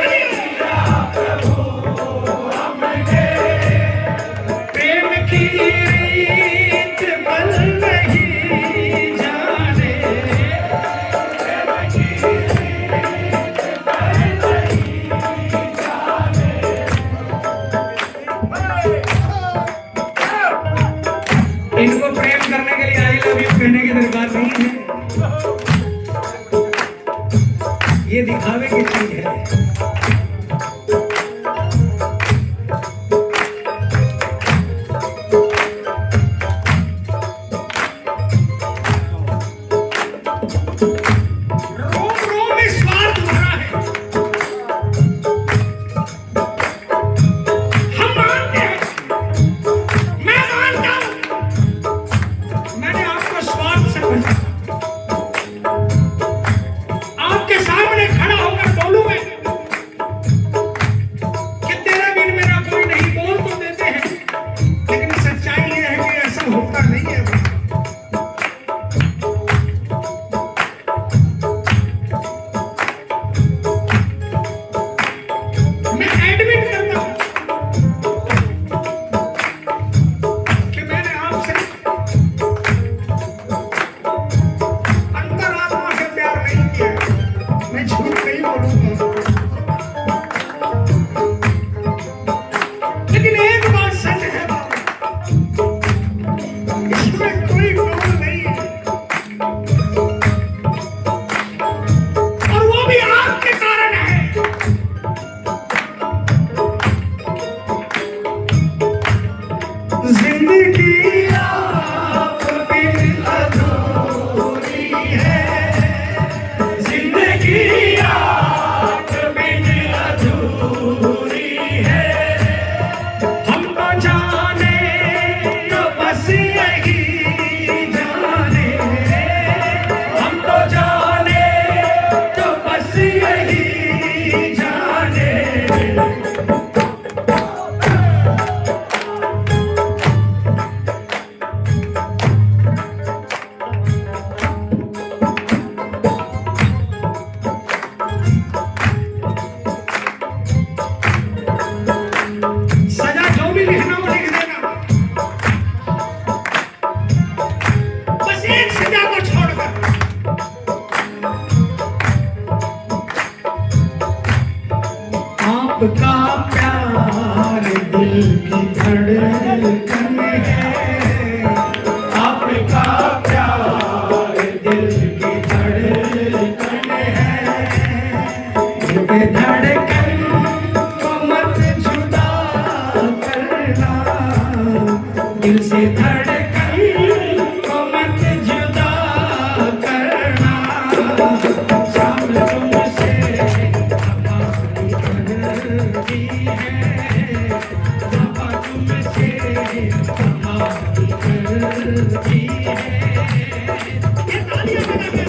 किया प्रभु हमने, प्रेम की रीत बल नहीं जाने, प्रेम की रीत बल नहीं जाने। इनको प्रेम करने के लिए आई लव यू कहने की दरकार नहीं है, ये दिखावे की चीज है। रोम रोम में स्वार्थ भरा है। हम मानते हैं बोलूंगा, लेकिन एक बात सच है बाबा, इसमें कोई डोल नहीं है, और वो भी आपके कारण है। जिंदगी आप बिन अधूरी है, जिंदगी आप बिन अधूरी है। हम तो जाने तो बस यही जाने, हम तो जाने तो बस यही जाने। सजा जो भी लिखना वो लिख देना, बस एक सजा को छोड़कर। आपका प्यार दिल की धड़कन है, आपका प्यार दिल की धड़कन है। ये धड़कन को मत जुदा करना, दिल से धड़कन को मत जुदा करना। शाम तुमसे हमारी बनती है, बाबा तुमसे हमारी बनती है। ये तालियां बजा के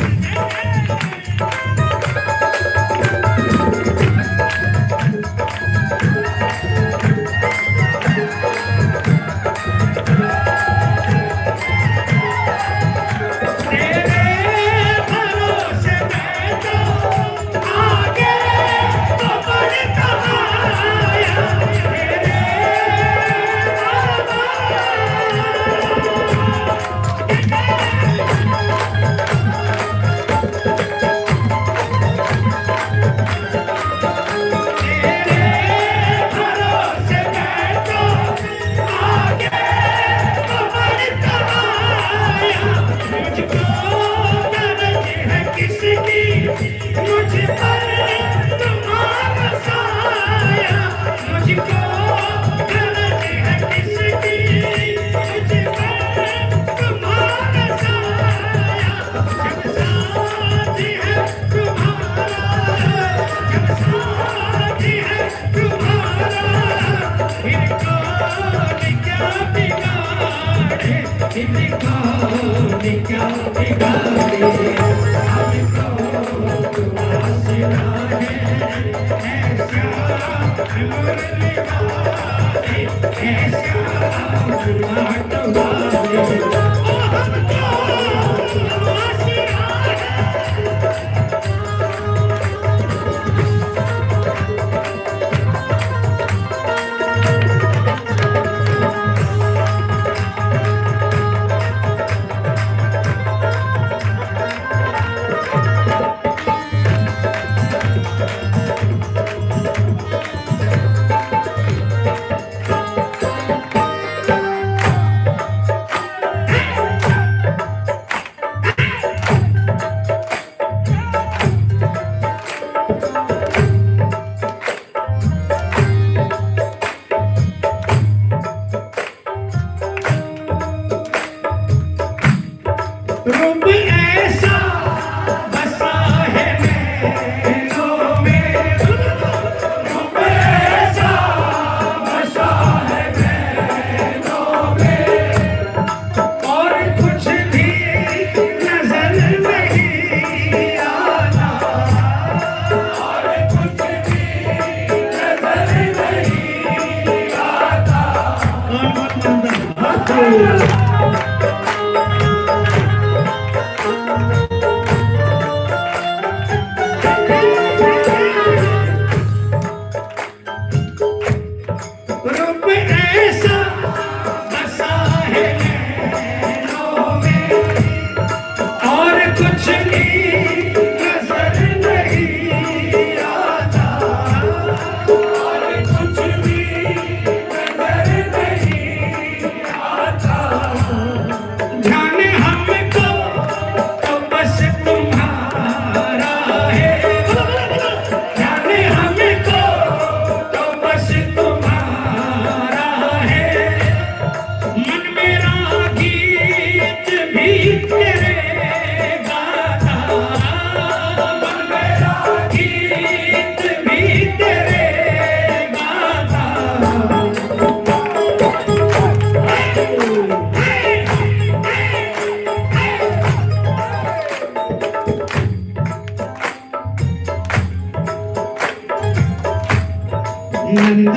नंदू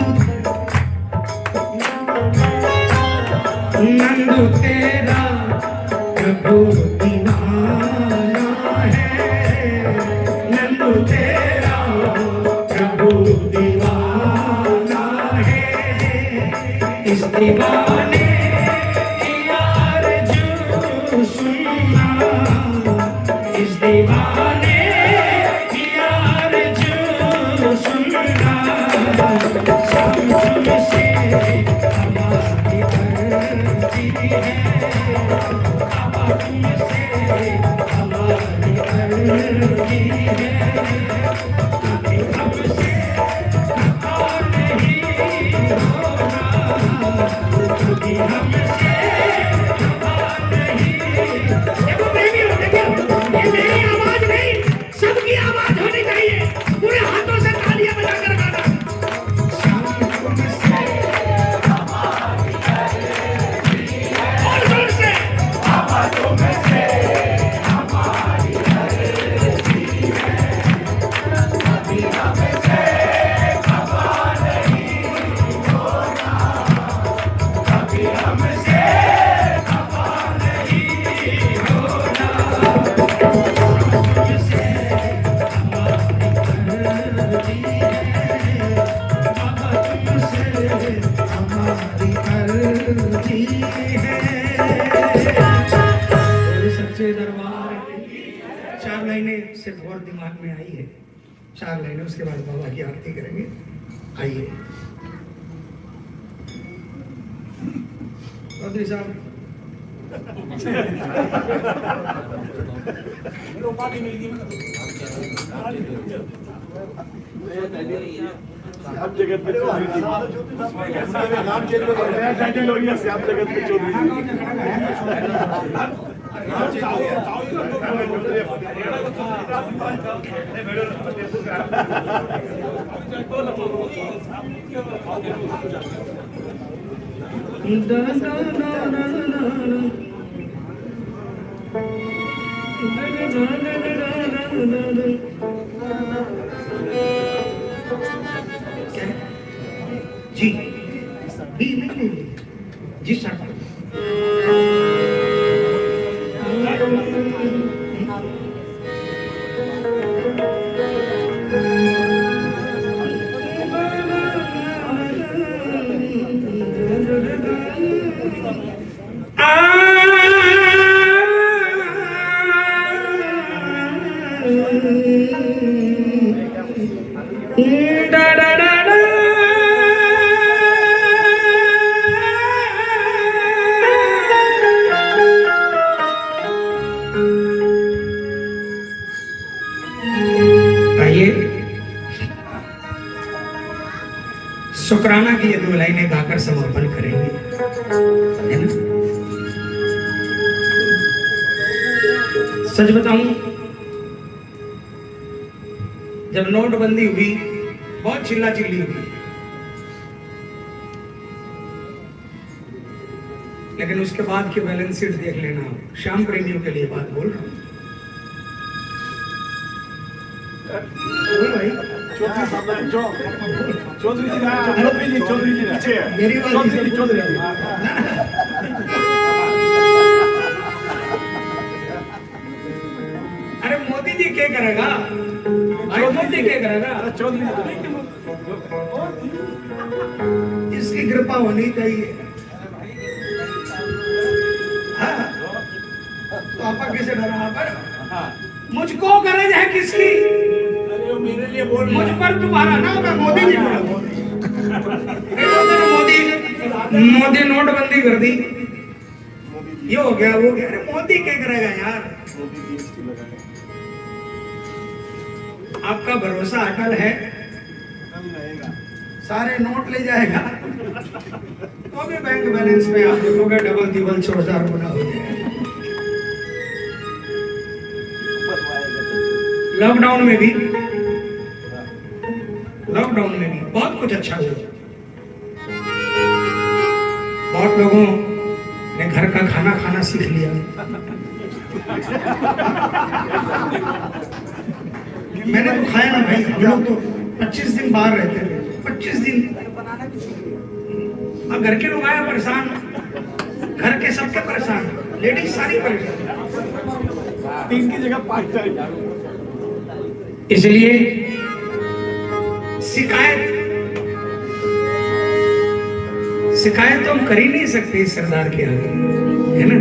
तेरा प्रभु दीवाना है, नंदू तेरा प्रभु दीवाना है, इस दीवाने की आरज़ू सुनना, इस दीवाने की आरज़ू सुनना, तुमसे हमारी अर्ज़ी है, बाबा तुमसे हमारी अर्ज़ी है, कभी हमसे खता नहीं होना, कभी हमसे खता नहीं। देखो प्रेमियों, देखो ये मेरी आवाज नहीं, सबकी आवाज होनी चाहिए, पूरे हाथों से तालियां बजाकर गाना। सच्चे दरबार, 4 लाइनें सिर्फ और दिमाग में आई है, 4 लाइनें, उसके बाद बाबा की आरती करेंगे। आइए चौधरी साहब। आप जगत में नाम चेंज हो गया, टाइटल हो गया, आप जगत में चौधरी। जी नहीं जी सर। शुक्राना की ये 2 लाइनें गाकर समर्पण करेंगे, है ना। सच बताऊं, जब नोटबंदी हुई बहुत चिल्ला चिल्ली हुई, लेकिन उसके बाद की बैलेंस शीट देख लेना। श्याम प्रेमियों के लिए बात बोल रहा हूं। भाई चौधरी जी पीछे है, मेरी चौधरी अरे मोदी जी क्या करेगा, मोदी क्या करेगा, चौधरी इसकी कृपा होनी चाहिए। हाँ, तो आपा किसे डरा पर, मुझको गरज है किसकी, मेरे लिए बोल, मुझ पर तुम्हारा नाम है मोदी जी। मोदी नोटबंदी कर दी, ये हो गया वो गया। अरे मोदी क्या करेगा यार, आपका भरोसा अटल है, सारे नोट ले जाएगा तो भी बैंक बैलेंस में आप देखोगे डबल तिबल 4000 गुना हो जाएगा। लॉकडाउन में भी बहुत कुछ अच्छा हुआ। बहुत लोगों ने घर का खाना खाना सीख लिया। मैंने तो खाया ना भाई, हम लोग तो 25 दिन बाहर रहते थे, 25 दिन। और घर के लोग आए परेशान, घर के सबके परेशान, लेडीज सारी परेशान, 3 की जगह 5 चाहिए। इसलिए शिकायत तो हम कर ही नहीं सकते इस सरदार के आगे, है ना।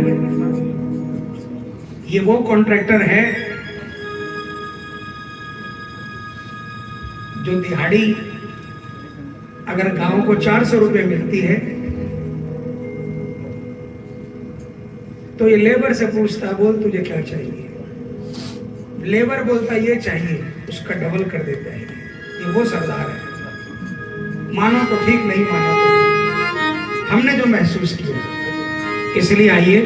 ये वो कॉन्ट्रैक्टर है जो दिहाड़ी अगर गांव को 400 रुपए मिलती है तो ये लेबर से पूछता है, बोल तुझे क्या चाहिए। लेबर बोलता ये चाहिए, उसका डबल कर देता है। ये वो सरदार है, मानो तो ठीक, नहीं मानो तो ठीक। हमने जो महसूस किया, इसलिए आइए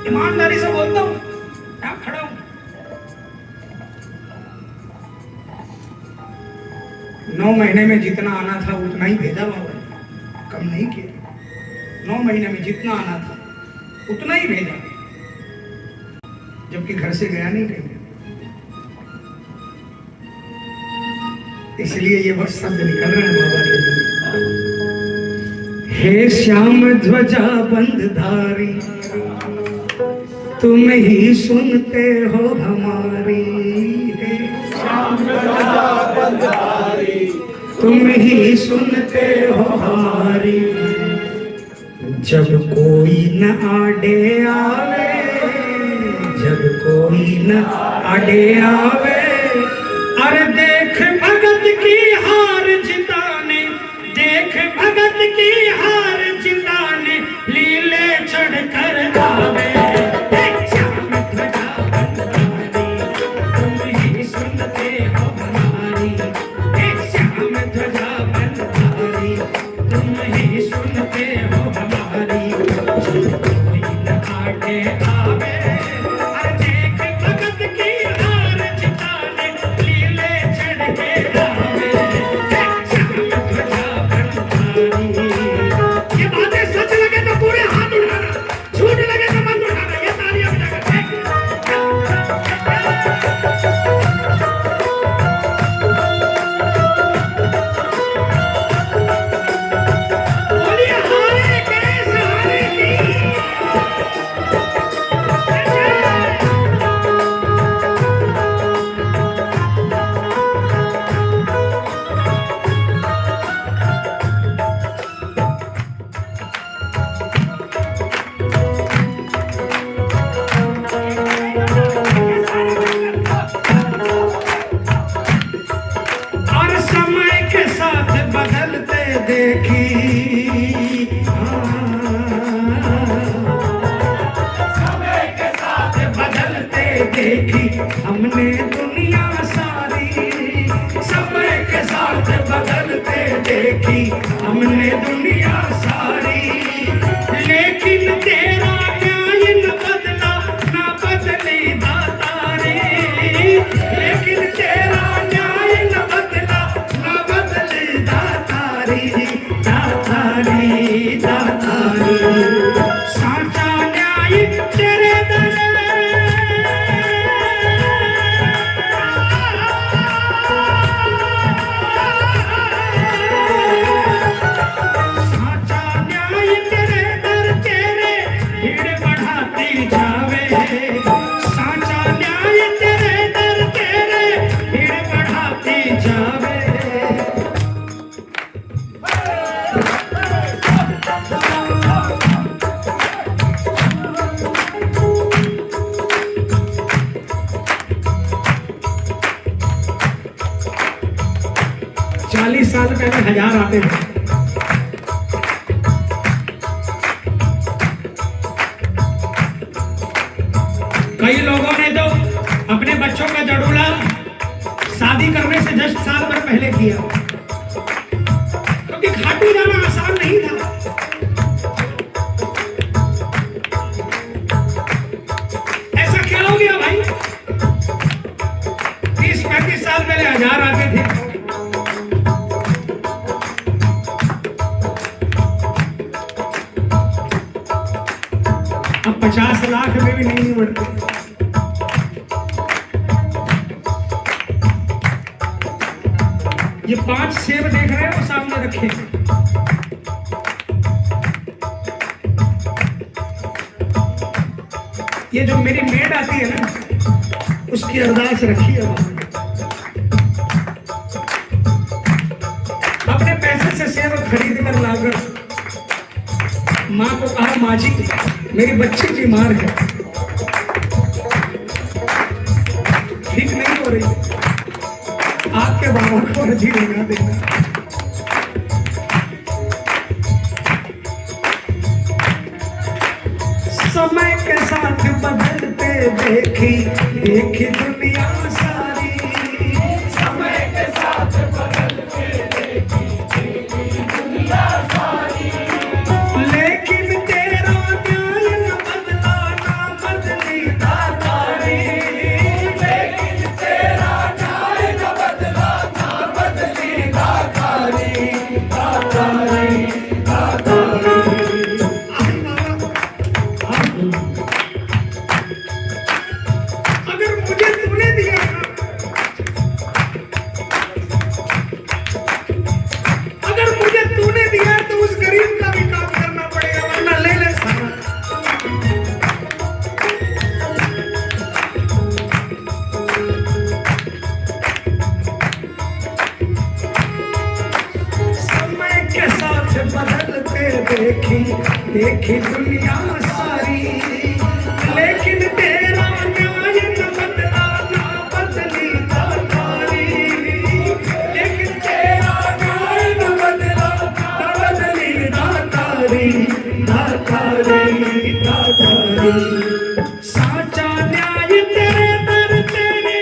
ईमानदारी से बोलता हूं, यहां खड़ा हूं। 9 महीने में जितना आना था उतना ही भेजा बाबा ने, कम नहीं किया। 9 महीने में जितना आना था उतना ही भेजा, जबकि घर से गया नहीं कहीं। इसलिए ये बस शब्द निकल रहे हैं बाबा के लिए। हे श्याम ध्वजा बंधधारी, तुम ही सुनते हो हमारी। हे श्याम ध्वजा बंधधारी, तुम ही सुनते हो हमारी। जब कोई न आड़े आवे, जब कोई न आड़े आवे, अरे देख भगत की हार जिताने, देख भगत की हार जिताने, लीले चढ़ कर आवे। श्याम ध्वजा बंधधारी, तुम ही सुनते हो हमारी। श्याम ध्वजा बंधधारी, तुम ही सुनते हो हमारी। कोई न आगे आवे, अरे देख भगत की हार जिताने, लीले चढ़ के आवे। श्याम ध्वजा बंधधारी। ये बातें सच लगे तो पूरे हाथ उठाना, झूठ लगे तो मत उठाना। ये तालियां बजाकर बोलिए हारे के सहारे की। और समय के साथ बदलते देखी, समय के साथ बदलते देखी हमने दुनिया सारी। समय के साथ बदलते देखी हमने दुनिया सारी। लेकिन तेरा न्याय न बदला, ना बदली दातारी। लेकिन तेरा न्याय न बदला, ना बदली दातारी। दातारी दातारी, साचा न्याय तेरे दर। साचा न्याय तेरे दर, तेरे भीड़ बढ़ाती जावे। साचा न्याय तेरे दर, तेरे भीड़ बढ़ाती जावे। चालीस साल पहले 1000 आते थे। कई लोगों ने तो अपने बच्चों का जड़ूला शादी करने से जस्ट साल भर पहले किया, क्योंकि घाटू जाना आसान नहीं था। ऐसा क्या हो गया भाई? 30-35 साल पहले 1000 आते थे, अब 50 लाख में भी नहीं बढ़ते। ये 5 सेब देख रहे हो सामने रखे, ये जो मेरी मेड आती है ना, उसकी अरदास रखी है वहां। अपने पैसे से सेब खरीद कर लाकर माँ को कहा, माँ जी मेरी बच्ची बीमार है, ठीक नहीं हो रही, आपके बाबा को अर्जी लगा देना। समय के साथ बदलते देखी देखी दुनिया सारी, समय के साथ बदलते देखी देखी दुनिया सारी, लेकिन तेरा न्याय न बदला ना बदली दातारी, लेकिन तेरा न्याय न बदला ना बदली दातारी, दातारी दातारी। अगर मुझे तूने दिया था, अगर मुझे तूने दिया तो उस गरीब का भी काम करना पड़ेगा, वरना ले ले सारा। समय के साथ बदलते देखी देखी दुनिया सारी, लेकिन तेरा न्याय न बदला ना बदली दातारी, लेकिन तेरा न्याय न बदला ना बदली दातारी, दातारी दातारी। साचा न्याय तेरे दर तेरे,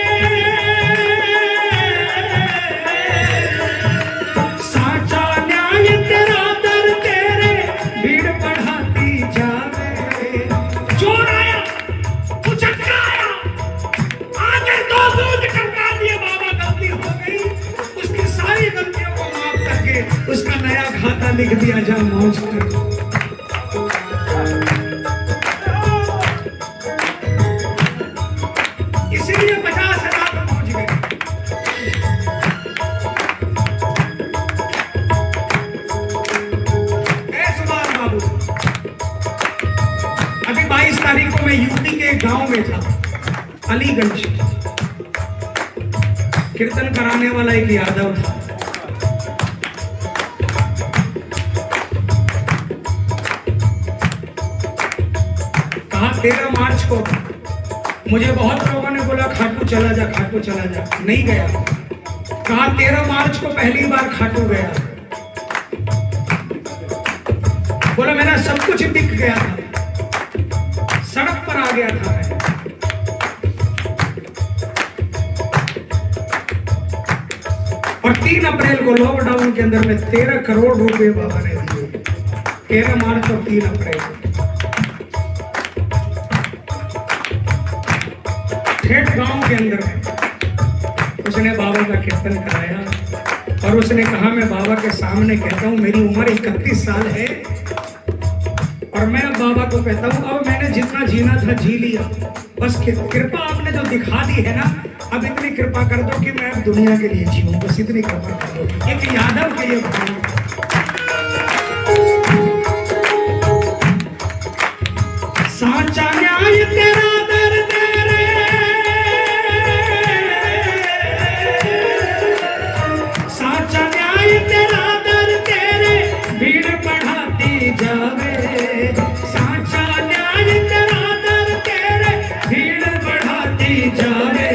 साचा न्याय तेरा दर तेरे, भीड़ बढ़ाती जावे। चोर आया, उचक्का आया, आगे 2 दूध टपका दिए, बाबा गलती हो गई, उसकी सारी गलतियों को माफ करके उसका नया खाता लिख दिया, जा मौज कर। इसीलिए 50,000 में पहुंच गए। सुभाष बाबू, अभी 22 तारीख को मैं यूपी के एक गांव में था, अलीगंज। कीर्तन कराने वाला एक यादव था, कहा 13 मार्च को, मुझे बहुत लोगों ने बोला खाटू चला जा, खाटू चला जा, नहीं गया। कहा 13 मार्च को पहली बार खाटू गया, बोला मेरा सब कुछ बिक गया था, सड़क पर आ गया था मैं। और 3 अप्रैल को लॉकडाउन के अंदर में 13 करोड़ रुपए बाबा ने दिए, 13 मार्च और 3 अप्रैल को। ठेठ गांव के अंदर में उसने बाबा का कीर्तन कराया और उसने कहा, मैं बाबा के सामने कहता हूँ मेरी उम्र 31 साल है और मैं बाबा को कहता हूँ अब मैंने जितना जीना था जी लिया, बस कृपा आपने जो दिखा दी है ना, अब इतनी कृपा कर दो कि मैं अब दुनिया के लिए जीऊं, बस इतनी कृपा कर दो। एक यादव के लिए साचा न्याय तेरा दर तेरे, साचा न्याय तेरा दर तेरे, भीड़ बढ़ाती जावे। साचा न्याय तेरा दर तेरे, भीड़ बढ़ाती जावे।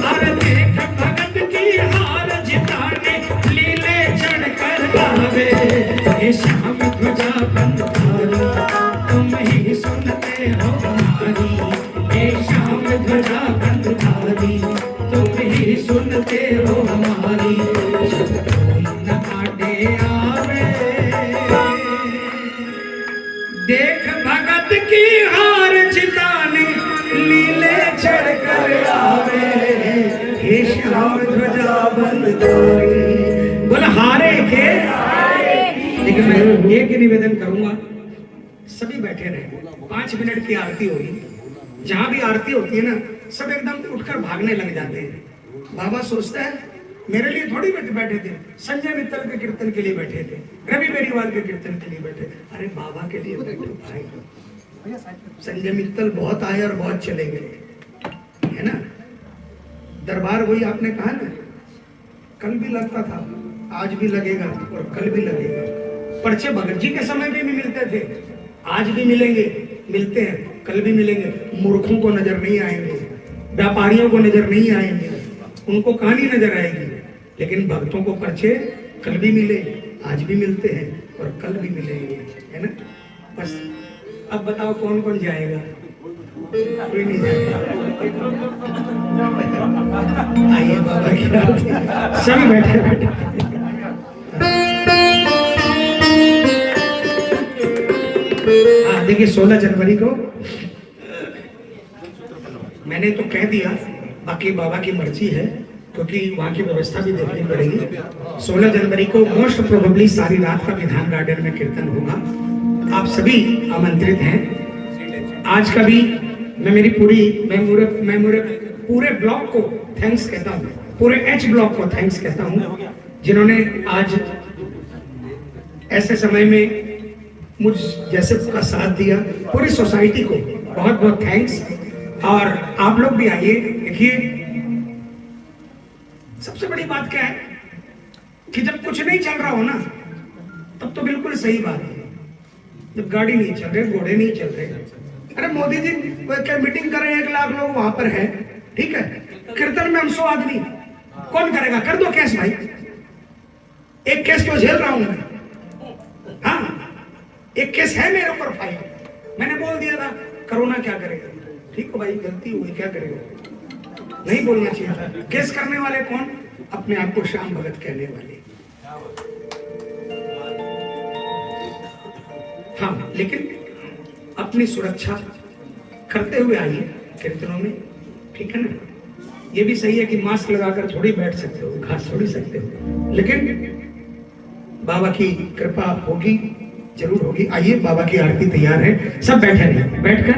अरे देख भगत की हार जिताने, लीले चढ़ कर आवे। ये श्याम ध्वजा बंधारी, तुम ही सुनते हो हमारी। ये श्याम ध्वजा बंधारी, तुम ही सुनते हो हमारी। जब कोई न काटे आवे, देख भगत की हार जिताने, लीले चढ़ कर आवे। हे श्याम ध्वजा बंधारी, बोल हारे के। लेकिन मैं एक निवेदन करूंगा, सभी बैठे रहे, 5 मिनट की आरती होगी। जहां भी आरती होती है ना, सब एकदम उठकर भागने लग जाते हैं। बाबा सोचता है मेरे लिए थोड़ी बैठे थे, संजय मित्तल के कीर्तन के लिए बैठे थे, रवि बेरीवाल के कीर्तन के लिए बैठे। अरे बाबा के लिए बैठे भाई। संजय मित्तल बहुत आए और बहुत चले गए, है ना। दरबार वही आपने कहा ना, कल भी लगता था, आज भी लगेगा और कल भी लगेगा। पर्चे भगत जी के समय में भी मिलते थे, आज भी मिलेंगे, मिलते हैं, कल भी मिलेंगे। मूर्खों को नजर नहीं आएंगे, व्यापारियों को नजर नहीं आएंगे, उनको कहानी नजर आएगी। लेकिन भक्तों को पर्चे कल भी मिले, आज भी मिलते हैं और कल भी मिलेंगे, है ना। बस अब बताओ कौन कौन जाएगा? कोई नहीं जाएगा। आइए बाबा की आरती, सभी बैठे बैठे। देखिए 16 जनवरी को मैंने तो कह दिया, बाकी बाबा की मर्जी है, क्योंकि वहाँ की व्यवस्था भी देखनी पड़ेगी। 16 जनवरी को मोस्ट प्रोबेबली सारी रात का विधान गार्डन में कीर्तन होगा। आप सभी आमंत्रित हैं। आज का भी मैं पूरे ब्लॉक को थैंक्स कहता हूँ, पूरे एच ब्लॉक को थैंक्स कहता हूँ, जिन्होंने आज ऐसे समय में मुझ जैसे का साथ दिया। पूरी सोसाइटी को बहुत बहुत थैंक्स। और आप लोग भी आइए। देखिए सबसे बड़ी बात क्या है कि जब कुछ नहीं चल रहा हो ना, तब तो बिल्कुल सही बात है। जब गाड़ी नहीं चल रहे, घोड़े नहीं चल रहे, अरे मोदी जी क्या मीटिंग कर रहे हैं, 1 लाख लोग वहां पर है, ठीक है, कीर्तन में हम 100 आदमी, कौन करेगा? कर दो केस भाई, एक केस तो झेल रहा हूं मैं। हाँ, एक केस है मेरे ऊपर फाइल, मैंने बोल दिया था कोरोना क्या करेगा। ठीक है भाई, गलती हुई, क्या करेगा, नहीं बोलना चाहिए था। केस करने वाले कौन? अपने आप को श्याम भगत कहने वाले। हाँ, लेकिन अपनी सुरक्षा करते हुए आइए कीर्तनों में, ठीक है ना। ये भी सही है कि मास्क लगाकर थोड़ी बैठ सकते हो, घास थोड़ी सकते हो, लेकिन बाबा की कृपा होगी, जरूर होगी। आइए, बाबा की आरती तैयार है, सब बैठे रहिए, बैठकर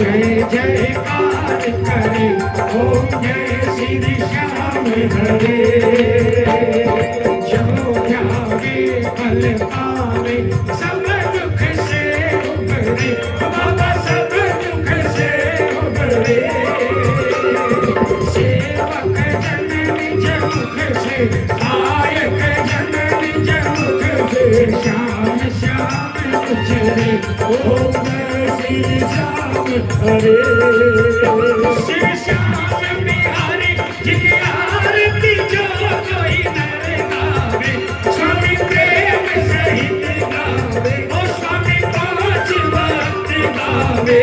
जय जयकार करे, ओम जय श्री श्याम हरे। जो ध्यावे फल पावे, सब दुख से उबरे, बाबा सब दुख से उबरे। सेवक जन निज मुख से, गायक जन निज मुख से, श्याम श्याम उचरे, ओम जय श्री श्याम हरे। श्री श्याम बिहारी जी की आरती जो कोई नर गावे, स्वामी प्रेम सहित गावे, ओ स्वामी पांच भक्त गावे।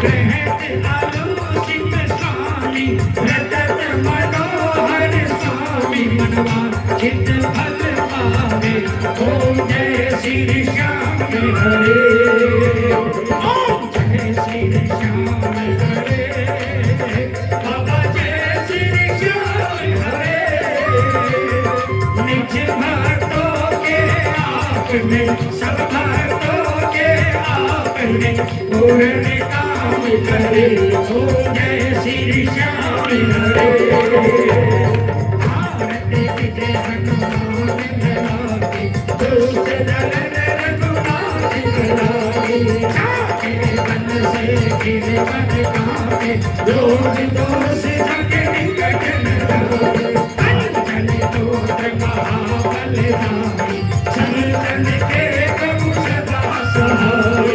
रहत आलोकित स्वामी, रतत मनोहर स्वामी, मनवा चित फल पावे, ओम जय श्री श्याम हरे। ओम जय श्री श्याम हरे, बाबा जय श्री श्याम हरे। निज भक्तों के आपने, सब भक्तों के आपने, पूर्ण काम करे, ओम जय श्री श्याम हरे। आरती कीजे हनुमान लागे, दुष्ट दलन रघुनाथ लागे, जाके बन से गिर बन कावे, रोग दोष जग निकट न लागे। अंजन तोत्र महाबल धारी, संतन के प्रभु सदा सहाय।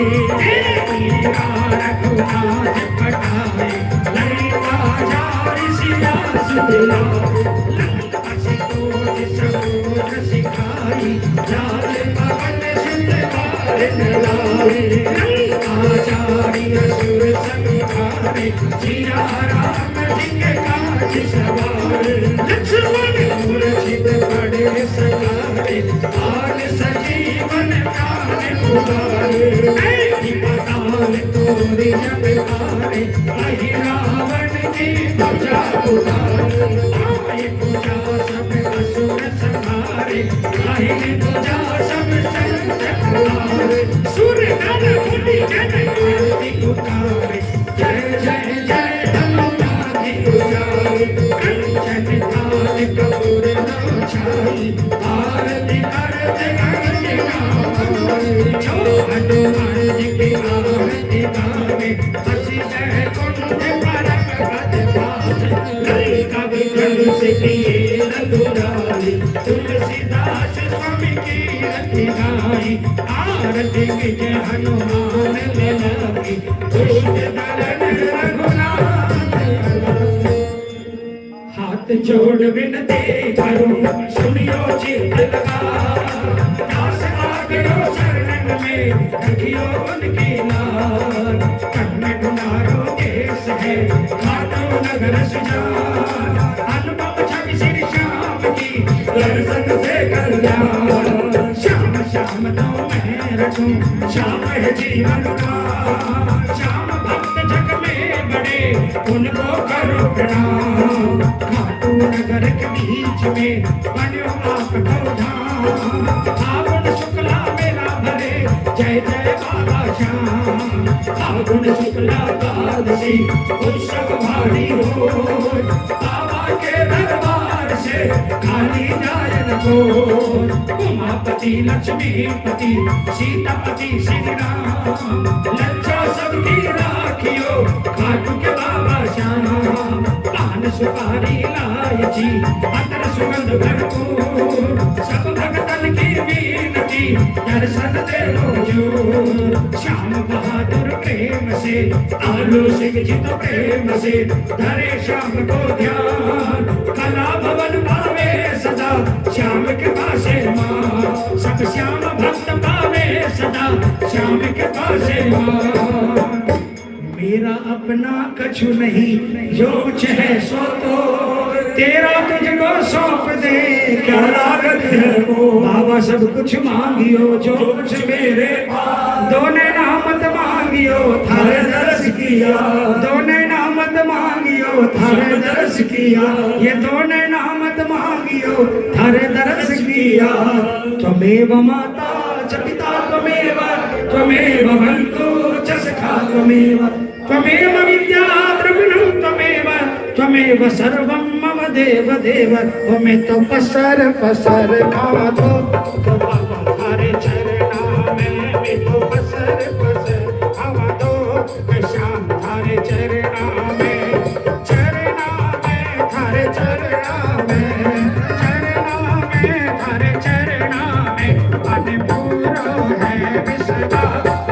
मीरा रघुनाथ पठाए, लंका जारि सिया सुदिलाए। लंका सिकोट सबूत सिखाई, लाल पवन सुत बार लाए। लंका जारि असुर संहारे, सिया राम जी के काज सवारे। लक्ष्मण मूर्छित पड़े सकारे, आन सजीवन प्राण उबारे। ऐहि पाताल तोरि जब तारे, अहि रावण की भुजा उतारे। आहि भुजा सब असुर संहारे, अहि भुजा सब संत उतारे। सुर नर मुनि जन आरती उतारे, जय जय जय हनुमान उजाले। कंचन थाल कपूर नाचाई, आरती करते गगन गावे। जो हनुमान जी की आरती गावे, हंसी जय कुंज परम पद पावे। लंका विजय से किए रघुराई, तुलसीदास स्वामी की रति गाई। आरती कीजे हनुमान लागे, दुष्ट दलन रघुनाथ लागे। हाथ जोड़ विनती करूं, सुनियो चित लगा, दास आगयो शरणन में, रखियो उनकी लाज। कन्ने कुमारो केस है, खाटो नगर सुजान, अनुपम छवि श्री श्याम की, दर्शन से कल्याण। श्याम श्याम तो मैं रखूं, श्याम है जीवन का, श्याम भक्त जग में बड़े, उनको करो प्रणाम। खाटू नगर के बीच में, बन्यो आपको धाम। फागुन शुक्ला मेला भरे, जय जय बाबा श्याम। फागुन शुक्ला द्वादशी, उत्सव भारी हो, बाबा के दरबार से खाली जाय न को। उमापति लक्ष्मीपति, सीतापति श्री राम, लज्जा सबकी राखियो, खाटू के बाबा श्याम। पान सुपारी इलायची, अतर सुगंध भरपूर, सब भगतन की विनती, दर्शन दे रोजूर। श्याम बहादुर प्रेम से, आलू सिंह जी तो प्रेम से, धरे श्याम को ध्यान। कला भवन पावे सदा, श्याम के पासे मां। सब श्याम भक्त पावे सदा, श्याम के पासे मां। मेरा अपना कछु नहीं, जो कुछ है सो तो तेरा तुझको सौंप दे, क्या लागत है वो। बाबा सब कुछ मांगियो, जो कुछ मेरे पास, दोने नामत मांगियो, थारे दर्श किया। दोने नामत मांगियो, थारे दर्श किया। ये दोने नामत मांगियो, थारे दर्श किया। त्वमेव माता च पिता त्वमेव, त्वमेव बन्धु च सखा त्वमेव त्वमेव विद्या द्रविणं त्वमेव सर्वं मम देव देव ओ मैं तो पसर पसर खावतो तो बाबा थारे चरणा में मैं तो पसर पसर खावतो मैं श्याम थारे चरणा में थारे चरणा में थारे चरणा में पाने पूरो है विसदा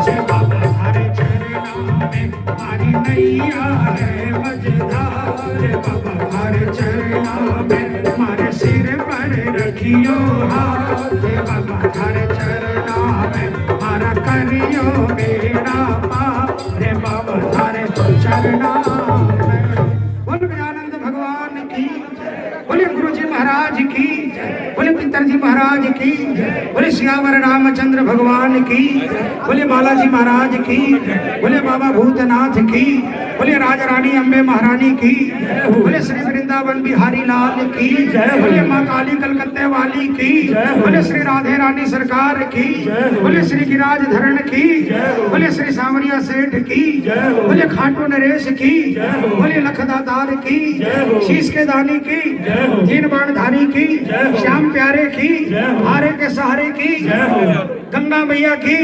से बाबा थारे चरणा में हमारी नैया है मझधार बाबा थारे चरणा में हमारे सिर पर रखियो हाथ बाबा थारे चरणा में हमारा करियो मेरा पाप रे बाबा थारे चरणा में। बोल गजानंद भगवान की, बोले गुरु जी महाराज की, बोले पितर जी महाराज की, बोले सियावर रामचंद्र भगवान की, बोले बालाजी महाराज की, बोले बाबा भूतनाथ की, बोले राजा रानी अम्बे महारानी की, बोले श्री वृंदावन बिहारी लाल की, बोले माँ काली कलकत्ते वाली की, बोले श्री राधे रानी सरकार की, बोले श्री गिराज धरण की, बोले श्री सांवरिया सेठ की, बोले खाटू नरेश की, बोले लखदातार की, शीश के दानी की, तीन बाणधारी की, श्याम प्यारे की, हारे के सहारे की, गंगा मैया की,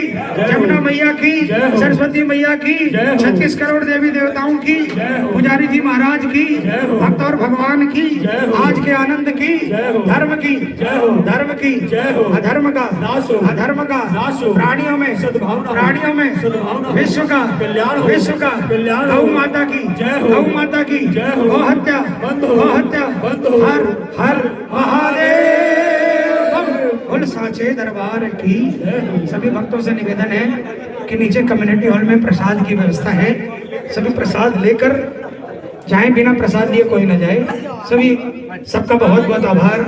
जमुना मैया की, सरस्वती मैया की, 36 करोड़ देवी देवताओं की, पुजारी जी महाराज की, भक्त और भगवान की, आज के आनंद की, धर्म की, अधर्म का, प्राणियों में विश्व का गौ माता की, गौ हत्या हर हर महादेव बोल साचे दरबार की। सभी भक्तों से निवेदन है कि नीचे कम्युनिटी हॉल में प्रसाद की व्यवस्था है, सभी प्रसाद लेकर जाए, बिना प्रसाद लिए कोई न जाए। सभी सबका बहुत बहुत आभार।